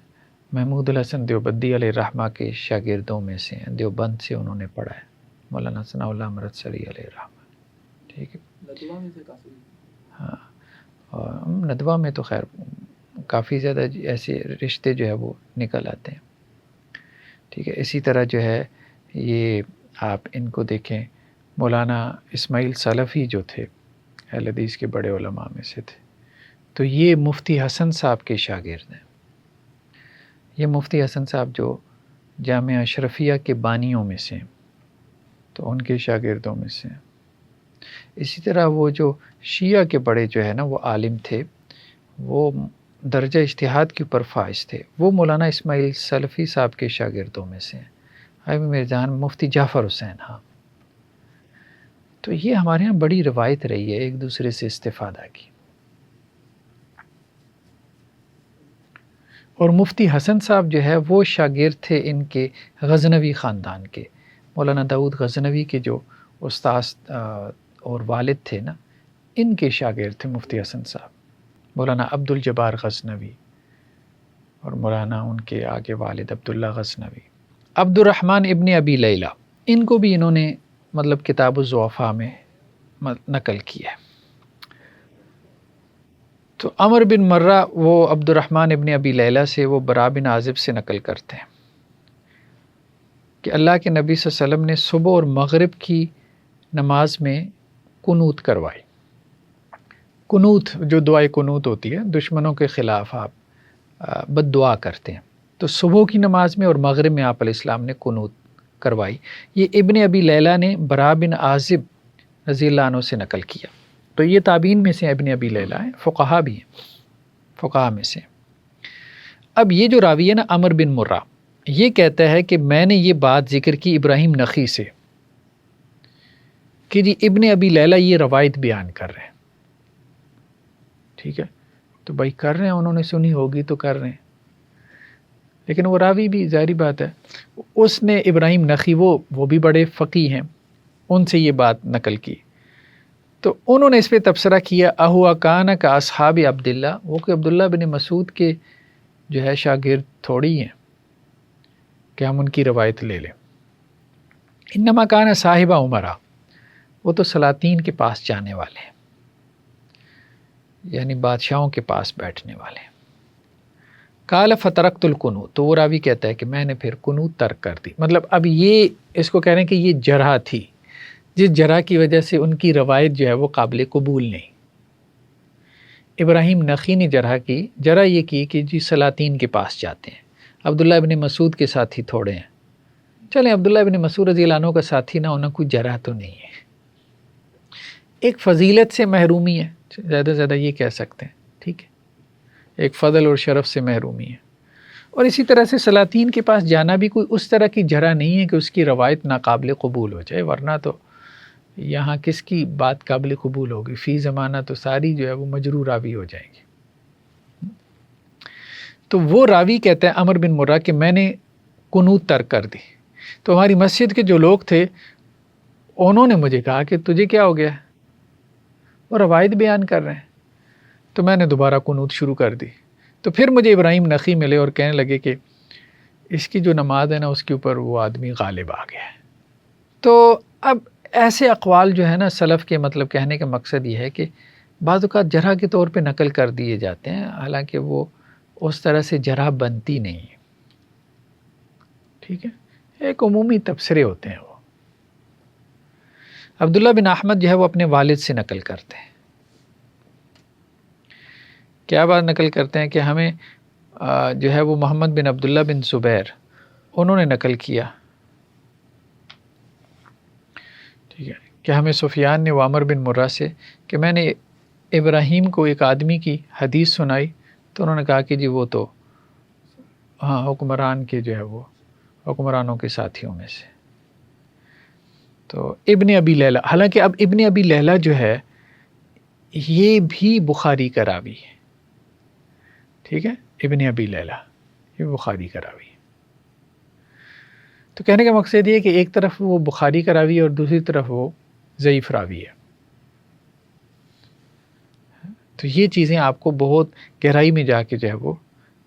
محمود الحسن دیوبندی علیہ رحمہ کے شاگردوں میں سے ہیں، دیوبند سے انہوں نے پڑھا ہے، مولانا ثناء اللہ امرتسری علیہ رحمہ، ٹھیک ہے۔ ندوہ میں سے کافی، ہاں اور ندوہ میں تو خیر کافی زیادہ ایسے رشتے جو ہے وہ نکل آتے ہیں، ٹھیک ہے۔ اسی طرح جو ہے یہ آپ ان کو دیکھیں، مولانا اسماعیل سلفی جو تھے اہل حدیث کے بڑے علماء میں سے تھے، تو یہ مفتی حسن صاحب کے شاگرد ہیں، یہ مفتی حسن صاحب جو جامعہ اشرفیہ کے بانیوں میں سے ہیں، تو ان کے شاگردوں میں سے ہیں۔ اسی طرح وہ جو شیعہ کے بڑے جو ہے نا وہ عالم تھے، وہ درجہ اجتہاد کے اوپر فائز تھے، وہ مولانا اسماعیل سلفی صاحب کے شاگردوں میں سے ہیں، ابھی میرے ذہن مفتی جعفر حسین، ہاں۔ تو یہ ہمارے ہاں بڑی روایت رہی ہے ایک دوسرے سے استفادہ کی، اور مفتی حسن صاحب جو ہے وہ شاگرد تھے ان کے غزنوی خاندان کے، مولانا داؤد غزنوی کے جو استاد اور والد تھے نا، ان کے شاگرد تھے مفتی حسن صاحب، مولانا عبد الجبار غزنوی، اور مولانا ان کے آگے والد عبداللہ غزنوی، عبد الرحمن ابن ابی لیلہ، ان کو بھی انہوں نے مطلب کتاب الضعفاء میں نقل کیا ہے۔ تو عمر بن مرہ وہ عبد الرحمن ابن ابی لیلہ سے، وہ برا بن عازب سے نقل کرتے ہیں کہ اللہ کے نبی صلی اللہ علیہ وسلم نے صبح اور مغرب کی نماز میں قنوت کروائی۔ قنوت جو دعائے قنوت ہوتی ہے، دشمنوں کے خلاف آپ بد دعا کرتے ہیں، تو صبح کی نماز میں اور مغرب میں آپ علیہ السلام نے قنوت کروائی۔ یہ ابن ابی لیلہ نے برا بن عازب رضی اللہ عنہ سے نقل کیا، تو یہ تابعین میں سے ابن ابی لیلہ ہیں، فقہا بھی ہیں، فقہا میں سے۔ اب یہ جو راوی ہے نا عمر بن مرہ، یہ کہتا ہے کہ میں نے یہ بات ذکر کی ابراہیم نخعی سے کہ جی ابن ابی لیلہ یہ روایت بیان کر رہے ہیں، ٹھیک ہے، تو بھائی کر رہے ہیں، انہوں نے سنی ہوگی تو کر رہے ہیں، لیکن وہ راوی بھی ظاہری بات ہے اس نے ابراہیم نخعی وہ بھی بڑے فقیہ ہیں، ان سے یہ بات نقل کی، تو انہوں نے اس پہ تبصرہ کیا اہوا کان کا اصحاب عبداللہ، وہ کہ عبداللہ بن مسعود کے جو ہے شاگرد تھوڑی ہیں کہ ہم ان کی روایت لے لیں، انما کان صاحب عمرہ، وہ تو سلاطین کے پاس جانے والے ہیں، یعنی بادشاہوں کے پاس بیٹھنے والے ہیں۔ قال فترکت القنوت، تو وہ راوی کہتا ہے کہ میں نے پھر قنوت ترک کر دی، مطلب اب یہ اس کو کہہ رہے ہیں کہ یہ جرح تھی جس جرح کی وجہ سے ان کی روایت جو ہے وہ قابل قبول نہیں. ابراہیم نخعی نے جرح یہ کی کہ جی سلاطین کے پاس جاتے ہیں، عبداللہ ابن مسعود کے ساتھی تھوڑے ہیں، چلیں عبداللہ ابن مسعود رضی اللہ عنہ کا ساتھی نہ ہونا کوئی جرح تو نہیں ہے، ایک فضیلت سے محرومی ہے، زیادہ سے زیادہ یہ کہہ سکتے ہیں، ٹھیک ہے، ایک فضل اور شرف سے محرومی ہے. اور اسی طرح سے سلاطین کے پاس جانا بھی کوئی اس طرح کی جرح نہیں ہے کہ اس کی روایت ناقابل قبول ہو جائے، ورنہ تو یہاں کس کی بات قابل قبول ہوگی، فی زمانہ تو ساری جو ہے وہ مجروح راوی ہو جائیں گی. تو وہ راوی کہتا ہے عمر بن مرہ کہ میں نے قنوت ترک کر دی. تو ہماری مسجد کے جو لوگ تھے انہوں نے مجھے کہا کہ تجھے کیا ہو گیا، وہ روایت بیان کر رہے ہیں. تو میں نے دوبارہ قنوت شروع کر دی. تو پھر مجھے ابراہیم نخعی ملے اور کہنے لگے کہ اس کی جو نماز ہے نا اس کے اوپر وہ آدمی غالب آ گیا ہے. تو اب ایسے اقوال جو ہے نا سلف کے مطلب کہنے کا مقصد یہ ہے کہ بعض اوقات جرح کے طور پہ نقل کر دیے جاتے ہیں، حالانکہ وہ اس طرح سے جرح بنتی نہیں ہے، ٹھیک ہے، ایک عمومی تبصرے ہوتے ہیں. وہ عبداللہ بن احمد جو ہے وہ اپنے والد سے نقل کرتے ہیں. کیا بات نقل کرتے ہیں کہ ہمیں جو ہے وہ محمد بن عبداللہ بن زبیر انہوں نے نقل کیا، ٹھیک ہے، کہ ہمیں سفیان نے عمر بن مرہ سے کہ میں نے ابراہیم کو ایک آدمی کی حدیث سنائی تو انہوں نے کہا کہ جی وہ تو ہاں حکمران کے جو ہے وہ حکمرانوں کے ساتھیوں میں سے. تو ابن ابی لیلہ، حالانکہ اب ابن ابی لیلہ جو ہے یہ بھی بخاری کا راوی ہے، ٹھیک ہے، ابن ابی لیلہ یہ بخاری کا راوی ہے. تو کہنے کا مقصد یہ ہے کہ ایک طرف وہ بخاری کا راوی ہے اور دوسری طرف وہ ضعیف راوی ہے. تو یہ چیزیں آپ کو بہت گہرائی میں جا کے جو ہے وہ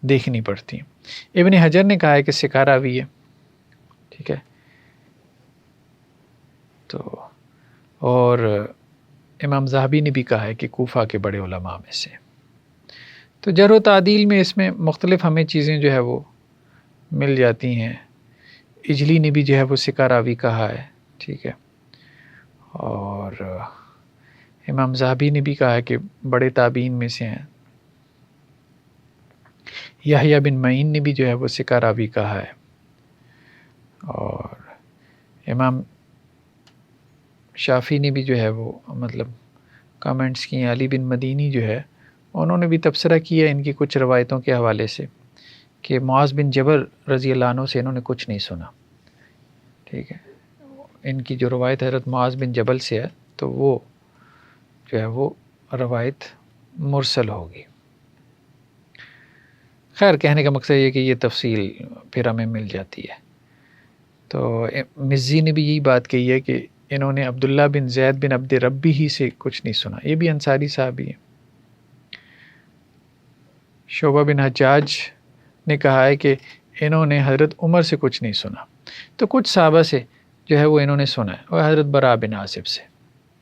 دیکھنی پڑتی ہیں. ابن حجر نے کہا ہے کہ ثقہ راوی ہے، ٹھیک ہے. تو اور امام ذہبی نے بھی کہا ہے کہ کوفہ کے بڑے علماء میں سے. تو جرح و تعدیل میں اس میں مختلف ہمیں چیزیں جو ہے وہ مل جاتی ہیں. اجلی نے بھی جو ہے وہ ثقہ راوی کہا ہے، ٹھیک ہے، اور امام ذہبی نے بھی کہا ہے کہ بڑے تابعین میں سے ہیں. یحییٰ بن معین نے بھی جو ہے وہ ثقہ راوی کہا ہے، اور امام شافعی نے بھی جو ہے وہ مطلب کامنٹس کیے. علی بن مدینی جو ہے انہوں نے بھی تبصرہ کیا ان کی کچھ روایتوں کے حوالے سے کہ معاذ بن جبل رضی اللہ عنہ سے انہوں نے کچھ نہیں سنا، ٹھیک ہے. ان کی جو روایت حضرت معاذ بن جبل سے ہے تو وہ جو ہے وہ روایت مرسل ہوگی. خیر کہنے کا مقصد یہ کہ یہ تفصیل پھر ہمیں مل جاتی ہے. تو مزی نے بھی یہی بات کہی ہے کہ انہوں نے عبداللہ بن زید بن عبد ربی ہی سے کچھ نہیں سنا، یہ بھی انصاری صحابی ہیں. شعبہ بن حجاج نے کہا ہے کہ انہوں نے حضرت عمر سے کچھ نہیں سنا. تو کچھ صحابہ سے جو ہے وہ انہوں نے سنا ہے، اور حضرت براء بن عازب سے،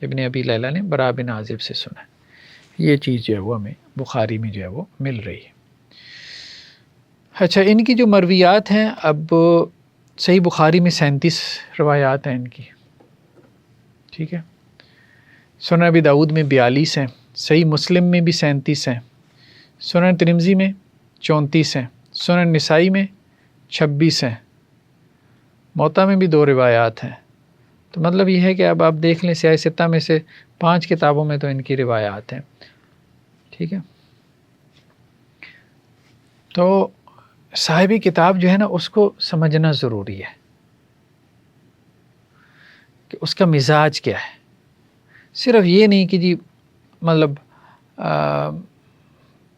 ابن ابی لیلہ نے براء بن عازب سے سنا ہے. یہ چیز جو ہے وہ ہمیں بخاری میں جو ہے وہ مل رہی ہے. اچھا، ان کی جو مرویات ہیں، اب صحیح بخاری میں 37 روایات ہیں ان کی، ٹھیک ہے. سنن ابی داؤد میں 42 ہیں، صحیح مسلم میں بھی 37 ہیں، سنن ترمذی میں 34 ہیں، سنن نسائی میں 26 ہیں، موطا میں بھی 2 روایات ہیں. تو مطلب یہ ہے کہ اب آپ دیکھ لیں سیاہ ستہ میں سے 5 کتابوں میں تو ان کی روایات ہیں، ٹھیک ہے. تو صاحبی کتاب جو ہے نا اس کو سمجھنا ضروری ہے کہ اس کا مزاج کیا ہے. صرف یہ نہیں کہ جی مطلب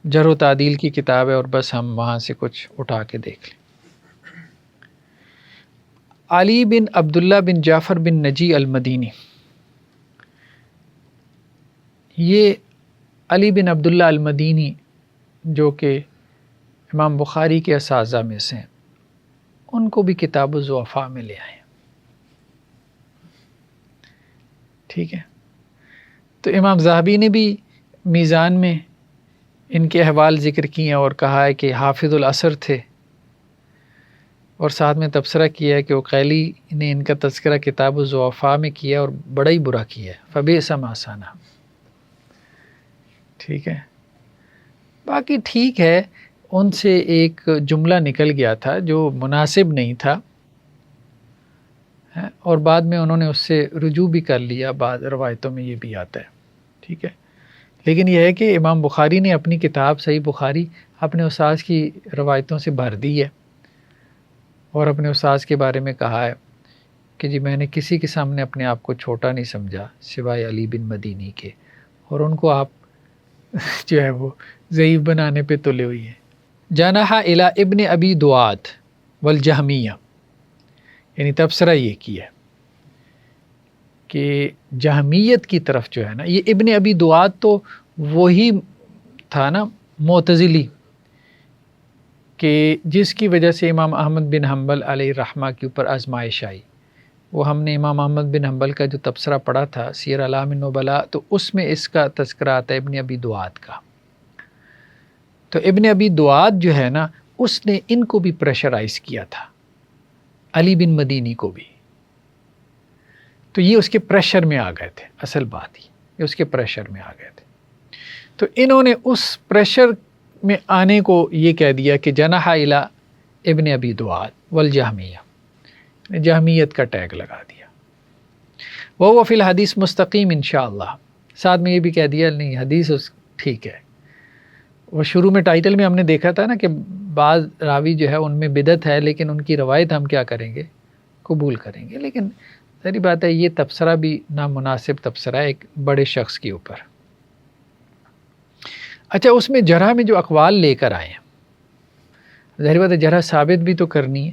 جرح و تعدیل کی کتاب ہے اور بس ہم وہاں سے کچھ اٹھا کے دیکھ لیں. علی بن عبداللہ بن جعفر بن نجی المدینی، یہ علی بن عبداللہ المدینی جو کہ امام بخاری کے اساتذہ میں سے ہیں، ان کو بھی کتاب الضعفاء میں لے آئے، ٹھیک ہے. تو امام ذہبی نے بھی میزان میں ان کے احوال ذکر کیے اور کہا ہے کہ حافظ العصر تھے. اور ساتھ میں تبصرہ کیا ہے کہ عقیلی نے ان کا تذکرہ کتاب الضعفاء میں کیا اور بڑا ہی برا کیا ہے، فبئس ما صنع. ٹھیک ہے، باقی ٹھیک ہے، ان سے ایک جملہ نکل گیا تھا جو مناسب نہیں تھا، اور بعد میں انہوں نے اس سے رجوع بھی کر لیا، بعض روایتوں میں یہ بھی آتا ہے. ٹھیک ہے، لیکن یہ ہے کہ امام بخاری نے اپنی کتاب صحیح بخاری اپنے استاذ کی روایتوں سے بھر دی ہے، اور اپنے استاذ کے بارے میں کہا ہے کہ جی میں نے کسی کے سامنے اپنے آپ کو چھوٹا نہیں سمجھا سوائے علی بن مدینی کے، اور ان کو آپ جو ہے وہ ضعیف بنانے پہ تلے ہوئی ہیں. جنح الی ابن ابی دعاد والجہمیہ، یعنی تبصرہ یہ کیا کہ جہمیت کی طرف جو ہے نا، یہ ابن ابی دعاد تو وہی تھا نا معتزلی، کہ جس کی وجہ سے امام احمد بن حنبل علیہ الرحمہ کے اوپر آزمائش آئی. وہ ہم نے امام احمد بن حنبل کا جو تبصرہ پڑھا تھا سیر اعلام النبلاء، تو اس میں اس کا تذکرہ آتا ہے ابن ابی دعاد کا. تو ابن ابی دعاد جو ہے نا، اس نے ان کو بھی پریشرائز کیا تھا، علی بن مدینی کو بھی. تو یہ اس کے پریشر میں آ گئے تھے، اصل بات یہ اس کے پریشر میں آ گئے تھے. تو انہوں نے اس پریشر میں آنے کو یہ کہہ دیا کہ جنح الی ابن ابی دعاد والجہمیہ، جہمیت کا ٹیگ لگا دیا. وہ فی الحدیث مستقیم انشاءاللہ، ساتھ میں یہ بھی کہہ دیا نہیں حدیث ٹھیک ہے. وہ شروع میں ٹائٹل میں ہم نے دیکھا تھا نا کہ بعض راوی جو ہے ان میں بدعت ہے، لیکن ان کی روایت ہم کیا کریں گے، قبول کریں گے. لیکن ظاہری بات ہے یہ تبصرہ بھی نامناسب تبصرہ ہے ایک بڑے شخص کے اوپر. اچھا، اس میں جرح میں جو اقوال لے کر آئے ہیں، ظاہری بات ہے جرح ثابت بھی تو کرنی ہے.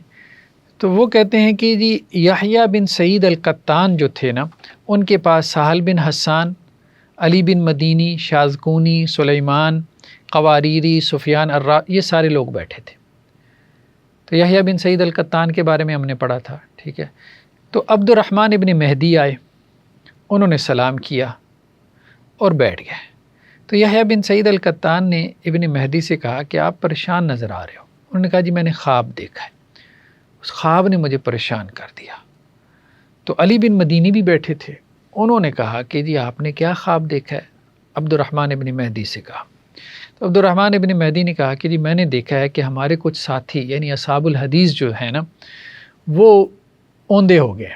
تو وہ کہتے ہیں کہ جی یحییٰ بن سعید القطان جو تھے نا، ان کے پاس سہل بن حسان، علی بن مدینی، شاذکونی، سلیمان قواریری، سفیان یہ سارے لوگ بیٹھے تھے. تو یحییٰ بن سعید القطان کے بارے میں ہم نے پڑھا تھا. ٹھیک ہے، تو عبد الرحمن ابن مہدی آئے، انہوں نے سلام کیا اور بیٹھ گئے. تو یحییٰ بن سعید القطان نے ابن مہدی سے کہا کہ آپ پریشان نظر آ رہے ہو. انہوں نے کہا جی میں نے خواب دیکھا ہے، اس خواب نے مجھے پریشان کر دیا. تو علی بن مدینی بھی بیٹھے تھے، انہوں نے کہا کہ جی آپ نے کیا خواب دیکھا ہے؟ عبد الرحمن ابن مہدی سے کہا. تو عبد الرحمن ابن مہدی نے کہا کہ جی میں نے دیکھا ہے کہ ہمارے کچھ ساتھی یعنی اصحاب الحدیث جو ہے نا، وہ اوندے ہو گئے.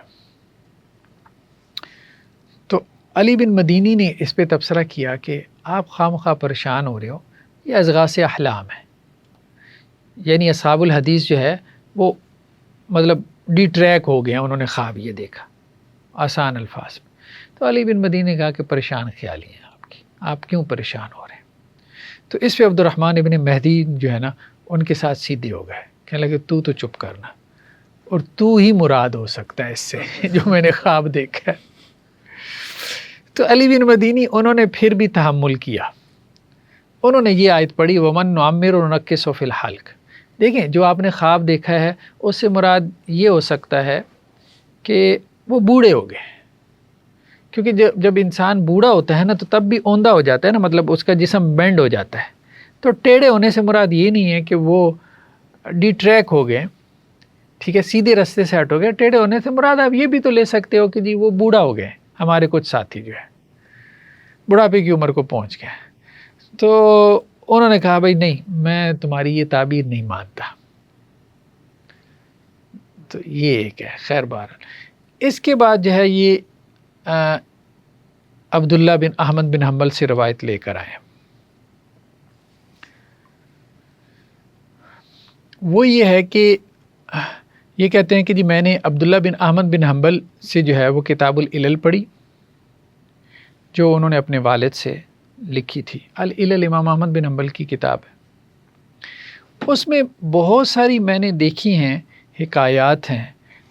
تو علی بن مدینی نے اس پہ تبصرہ کیا کہ آپ خواہ پریشان ہو رہے ہو، یہ اضغاث احلام ہے. یعنی اصحاب الحدیث جو ہے وہ مطلب ڈی ٹریک ہو گئے، انہوں نے خواب یہ دیکھا آسان الفاظ میں. تو علی بن مدینی نے کہا کہ پریشان خیالی ہیں آپ کی، آپ کیوں پریشان ہو رہے ہیں؟ تو اس پہ عبد الرحمن ابن مہدی جو ہے نا ان کے ساتھ سیدھے ہو گئے، کہنے لگے تو چپ کرنا، اور تو ہی مراد ہو سکتا ہے اس سے جو میں نے خواب دیکھا ہے. تو علی بن مدینی انہوں نے پھر بھی تحمل کیا، انہوں نے یہ آیت پڑھی ومن نعمر ننکسہ فی الخلق. دیکھیں جو آپ نے خواب دیکھا ہے اس سے مراد یہ ہو سکتا ہے کہ وہ بوڑھے ہو گئے، کیونکہ جب انسان بوڑھا ہوتا ہے نا تو تب بھی اوندھا ہو جاتا ہے نا، مطلب اس کا جسم بینڈ ہو جاتا ہے. تو ٹیڑھے ہونے سے مراد یہ نہیں ہے کہ وہ ڈی ٹریک ہو گئے، ٹھیک ہے، سیدھے راستے سے ہٹ ہو گئے. ٹیڑھے ہونے سے مراد آپ یہ بھی تو لے سکتے ہو کہ جی وہ بوڑھا ہو گئے، ہمارے کچھ ساتھی جو ہے بڑھاپے کی عمر کو پہنچ گئے. تو انہوں نے کہا بھائی نہیں، میں تمہاری یہ تعبیر نہیں مانتا. تو یہ ایک ہے. خیر بہرحال اس کے بعد جو ہے یہ عبداللہ بن احمد بن حنبل سے روایت لے کر آئے. وہ یہ ہے کہ یہ کہتے ہیں کہ جی میں نے عبداللہ بن احمد بن حنبل سے جو ہے وہ کتاب العلل پڑھی جو انہوں نے اپنے والد سے لکھی تھی. العلل امام احمد بن حنبل کی کتاب ہے. اس میں بہت ساری میں نے دیکھی ہیں حکایات ہیں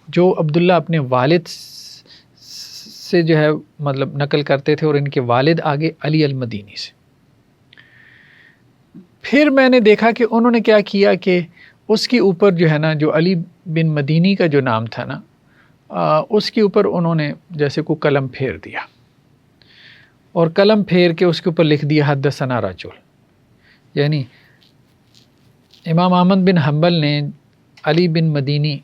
جو عبداللہ اپنے والد سے جو ہے مطلب نقل کرتے تھے، اور ان کے والد آگے علی المدینی سے. پھر میں نے دیکھا کہ انہوں نے کیا کیا کہ اس کے اوپر جو ہے نا جو علی بن مدینی کا جو نام تھا نا اس کے اوپر انہوں نے جیسے کو قلم پھیر دیا، اور قلم پھیر کے اس کے اوپر لکھ دیا حدثنا رجل. یعنی امام احمد بن حنبل نے علی بن مدینی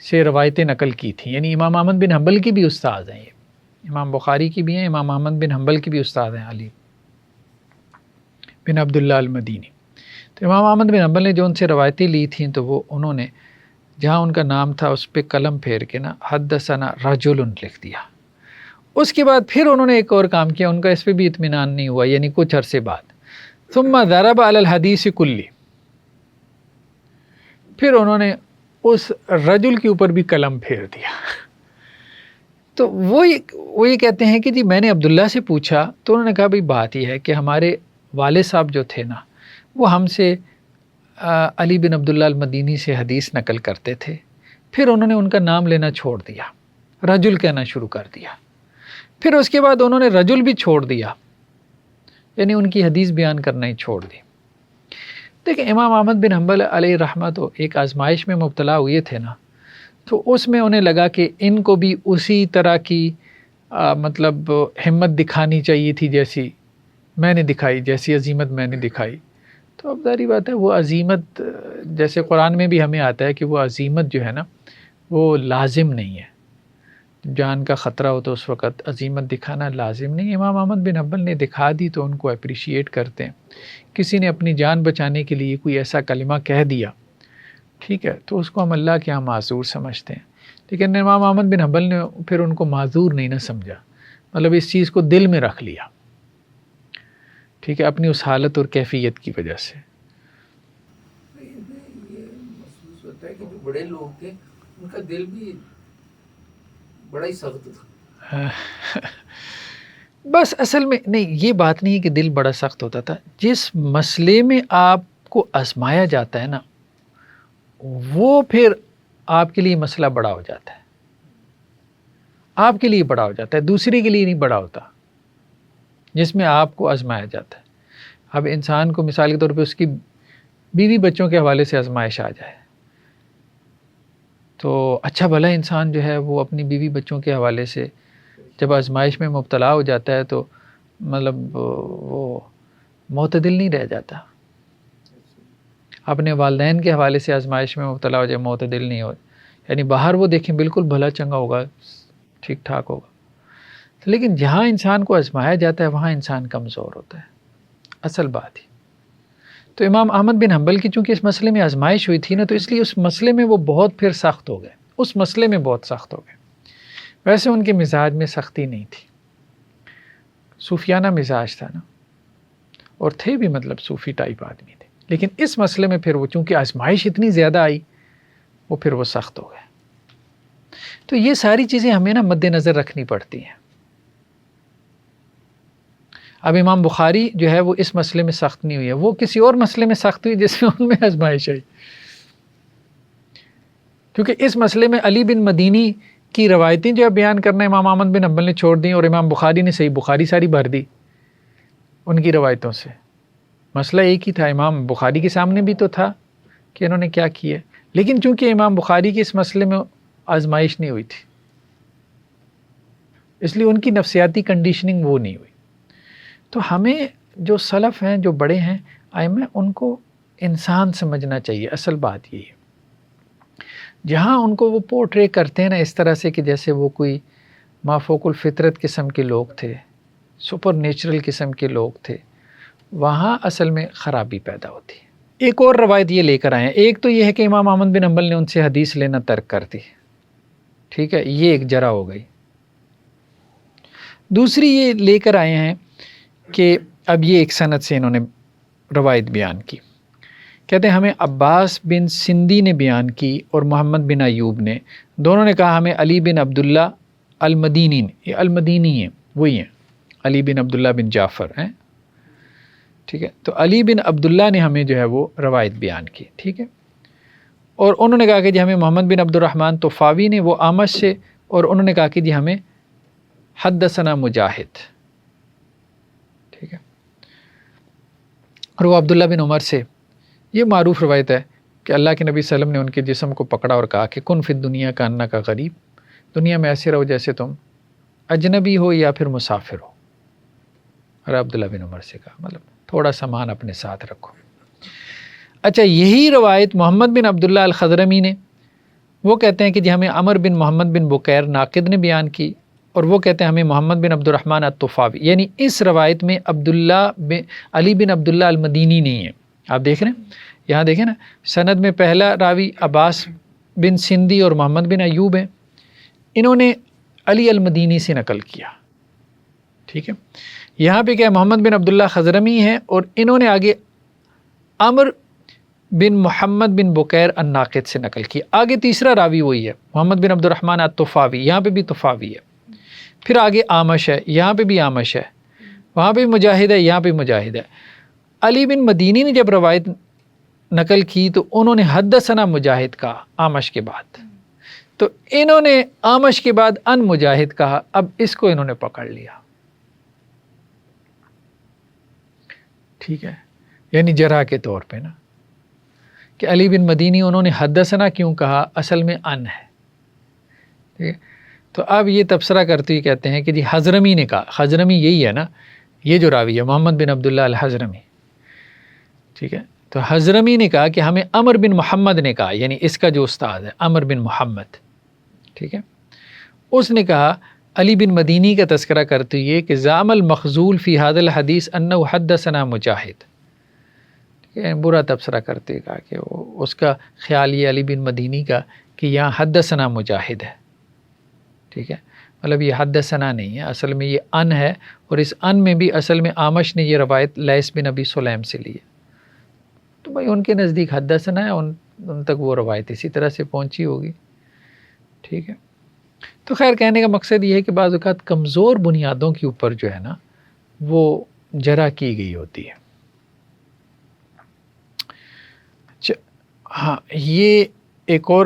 سے روایتیں نقل کی تھیں، یعنی امام احمد بن حنبل کی بھی استاد ہیں، یہ امام بخاری کی بھی ہیں، امام احمد بن حنبل کی بھی استاد ہیں علی بن عبداللہ المدینی۔ تو امام احمد بن حنبل نے جو ان سے روایتیں لی تھیں تو وہ انہوں نے جہاں ان کا نام تھا اس پہ قلم پھیر کے نا حدثنا رجل لکھ دیا۔ اس کے بعد پھر انہوں نے ایک اور کام کیا، ان کا اس پہ بھی اطمینان نہیں ہوا، یعنی کچھ عرصے بعد ثم ضرب علی الحدیث کلی، پھر انہوں نے اس رجل کے اوپر بھی قلم پھیر دیا۔ تو وہ یہ کہتے ہیں کہ جی میں نے عبداللہ سے پوچھا تو انہوں نے کہا بھئی بات یہ ہے کہ ہمارے والد صاحب جو تھے نا وہ ہم سے علی بن عبداللہ المدینی سے حدیث نقل کرتے تھے، پھر انہوں نے ان کا نام لینا چھوڑ دیا، رجل کہنا شروع کر دیا، پھر اس کے بعد انہوں نے رجل بھی چھوڑ دیا، یعنی ان کی حدیث بیان کرنا ہی چھوڑ دی۔ دیکھیں امام احمد بن حنبل علیہ رحمہ تو ایک آزمائش میں مبتلا ہوئے تھے نا، تو اس میں انہیں لگا کہ ان کو بھی اسی طرح کی مطلب ہمت دکھانی چاہیے تھی جیسی میں نے دکھائی، جیسی عظیمت میں نے دکھائی۔ تو اب ظاہری بات ہے وہ عظیمت جیسے قرآن میں بھی ہمیں آتا ہے کہ وہ عظیمت جو ہے نا وہ لازم نہیں ہے، جان کا خطرہ ہو تو اس وقت عظیمت دکھانا لازم نہیں۔ امام احمد بن حنبل نے دکھا دی تو ان کو اپریشیٹ کرتے ہیں۔ کسی نے اپنی جان بچانے کے لیے کوئی ایسا کلمہ کہہ دیا، ٹھیک ہے، تو اس کو ہم اللہ کے ہاں معذور سمجھتے ہیں، لیکن امام احمد بن حنبل نے پھر ان کو معذور نہیں نہ سمجھا، مطلب اس چیز کو دل میں رکھ لیا، ٹھیک ہے، اپنی اس حالت اور کیفیت کی وجہ سے۔ یہ محسوس ہوتا ہے کہ جو بڑے لوگ تھے ان کا دل بھی بڑا ہی سخت تھا۔ بس اصل میں نہیں، یہ بات نہیں ہے کہ دل بڑا سخت ہوتا تھا، جس مسئلے میں آپ کو آزمایا جاتا ہے نا وہ پھر آپ کے لیے مسئلہ بڑا ہو جاتا ہے، آپ کے لیے بڑا ہو جاتا ہے، دوسرے کے لیے نہیں بڑا ہوتا، جس میں آپ کو آزمایا جاتا ہے۔ اب انسان کو مثال کے طور پہ اس کی بیوی بچوں کے حوالے سے آزمائش آ جائے تو اچھا بھلا انسان جو ہے وہ اپنی بیوی بچوں کے حوالے سے جب آزمائش میں مبتلا ہو جاتا ہے تو مطلب وہ معتدل نہیں رہ جاتا، اپنے والدین کے حوالے سے آزمائش میں مبتلا ہو جائے معتدل نہیں ہو، یعنی باہر وہ دیکھیں بالکل بھلا چنگا ہوگا، ٹھیک ٹھاک ہوگا، لیکن جہاں انسان کو آزمایا جاتا ہے وہاں انسان کمزور ہوتا ہے، اصل بات ہی۔ تو امام احمد بن حنبل کی چونکہ اس مسئلے میں آزمائش ہوئی تھی نا تو اس لیے اس مسئلے میں وہ بہت پھر سخت ہو گئے، اس مسئلے میں بہت سخت ہو گئے۔ ویسے ان کے مزاج میں سختی نہیں تھی، صوفیانہ مزاج تھا نا، اور تھے بھی مطلب صوفی ٹائپ آدمی تھے، لیکن اس مسئلے میں پھر وہ چونکہ آزمائش اتنی زیادہ آئی وہ پھر وہ سخت ہو گئے۔ تو یہ ساری چیزیں ہمیں نا مد نظر رکھنی پڑتی ہیں۔ اب امام بخاری جو ہے وہ اس مسئلے میں سخت نہیں ہوئی ہے، وہ کسی اور مسئلے میں سخت ہوئی جس میں ان میں آزمائش آئی، کیونکہ اس مسئلے میں علی بن مدینی کی روایتیں جو ہے بیان کرنا امام احمد بن حنبل نے چھوڑ دیں اور امام بخاری نے صحیح بخاری ساری بھر دی ان کی روایتوں سے۔ مسئلہ ایک ہی تھا، امام بخاری کے سامنے بھی تو تھا کہ انہوں نے کیا کیا، لیکن چونکہ امام بخاری کی اس مسئلے میں آزمائش نہیں ہوئی تھی اس لیے ان کی نفسیاتی کنڈیشننگ وہ نہیں ہوئی۔ تو ہمیں جو سلف ہیں، جو بڑے ہیں ائمہ، ان کو انسان سمجھنا چاہیے، اصل بات یہی ہے۔ جہاں ان کو وہ پورٹرے کرتے ہیں نا اس طرح سے کہ جیسے وہ کوئی مافوق الفطرت قسم کے لوگ تھے، سپر نیچرل قسم کے لوگ تھے، وہاں اصل میں خرابی پیدا ہوتی ہے۔ ایک اور روایت یہ لے کر آئے ہیں، ایک تو یہ ہے کہ امام احمد بن حنبل نے ان سے حدیث لینا ترک کر دی، ٹھیک ہے، یہ ایک جرح ہو گئی۔ دوسری یہ لے کر آئے ہیں کہ اب یہ ایک سند سے انہوں نے روایت بیان کی، کہتے ہیں ہمیں عباس بن سندی نے بیان کی اور محمد بن ایوب نے، دونوں نے کہا ہمیں علی بن عبداللہ المدینی نے، یہ المدینی ہیں وہی ہیں، علی بن عبداللہ بن جعفر ہیں، ٹھیک ہے، تو علی بن عبداللہ نے ہمیں جو ہے وہ روایت بیان کی، ٹھیک ہے، اور انہوں نے کہا کہ جی ہمیں محمد بن عبد الرحمن طفاوی نے، وہ اعمش سے، اور انہوں نے کہا کہ جی ہمیں حدثنا مجاہد، ٹھیک ہے، اور وہ عبداللہ بن عمر سے، یہ معروف روایت ہے کہ اللہ کے نبی صلی اللہ علیہ وسلم نے ان کے جسم کو پکڑا اور کہا کہ کن فی الدنیا کا انّا کا غریب، دنیا میں ایسے رہو جیسے تم اجنبی ہو یا پھر مسافر ہو، اور عبداللہ بن عمر سے کہا مطلب تھوڑا سامان اپنے ساتھ رکھو۔ اچھا یہی روایت محمد بن عبداللہ الخضرمی نے، وہ کہتے ہیں کہ جی ہمیں عمر بن محمد بن بکیر ناقد نے بیان کی، اور وہ کہتے ہیں ہمیں محمد بن عبد الرحمن الطفاوی، یعنی اس روایت میں علی بن عبداللہ المدینی نہیں ہے۔ آپ دیکھ رہے ہیں یہاں دیکھیں نا، سند میں پہلا راوی عباس بن سندھی اور محمد بن ایوب ہیں، انہوں نے علی المدینی سے نقل کیا، ٹھیک ہے۔ یہاں پہ کیا ہے، محمد بن عبداللہ خضرمی ہیں اور انہوں نے آگے عمر بن محمد بن بکیر الناقد سے نقل کی۔ آگے تیسرا راوی وہی ہے محمد بن عبد الرحمن الطفاوی، یہاں پہ بھی طفاوی ہے، پھر آگے آمش ہے، یہاں پہ بھی آمش ہے، وہاں پہ بھی مجاہد ہے، یہاں پہ مجاہد ہے۔ علی بن مدینی نے جب روایت نقل کی تو انہوں نے حدثنا مجاہد کہا آمش کے بعد، تو انہوں نے آمش کے بعد ان مجاہد کہا، اب اس کو انہوں نے پکڑ لیا، ٹھیک ہے، یعنی جرح کے طور پہ نا، کہ علی بن مدینی انہوں نے حدثنا کیوں کہا، اصل میں ان ہے، ٹھیک ہے۔ تو اب یہ تبصرہ کرتے ہوئے کہتے ہیں کہ جی حضرمی نے کہا، حضرمی یہی ہے نا، یہ جو راوی ہے محمد بن عبداللہ الحضرمی، ٹھیک ہے، تو حضرمی نے کہا کہ ہمیں عمر بن محمد نے کہا، یعنی اس کا جو استاد ہے عمر بن محمد، ٹھیک ہے، اس نے کہا علی بن مدینی کا تذکرہ کرتے ہوئے کہ زعم المخزول فی هذا الحدیث انہ حدثنا مجاہد، برا تبصرہ کرتے کہا کہ اس کا خیال یہ علی بن مدینی کا کہ یہاں حدثنا مجاہد ہے، ٹھیک ہے، مطلب یہ حدثنا نہیں ہے، اصل میں یہ ان ہے، اور اس ان میں بھی اصل میں آمش نے یہ روایت لیث بن ابی سلیم سے لی ہے، تو بھائی ان کے نزدیک حدثنا ہے، ان تک وہ روایت اسی طرح سے پہنچی ہوگی، ٹھیک ہے۔ تو خیر کہنے کا مقصد یہ ہے کہ بعض اوقات کمزور بنیادوں کے اوپر جو ہے نا وہ جرح کی گئی ہوتی ہے۔ ہاں یہ ایک اور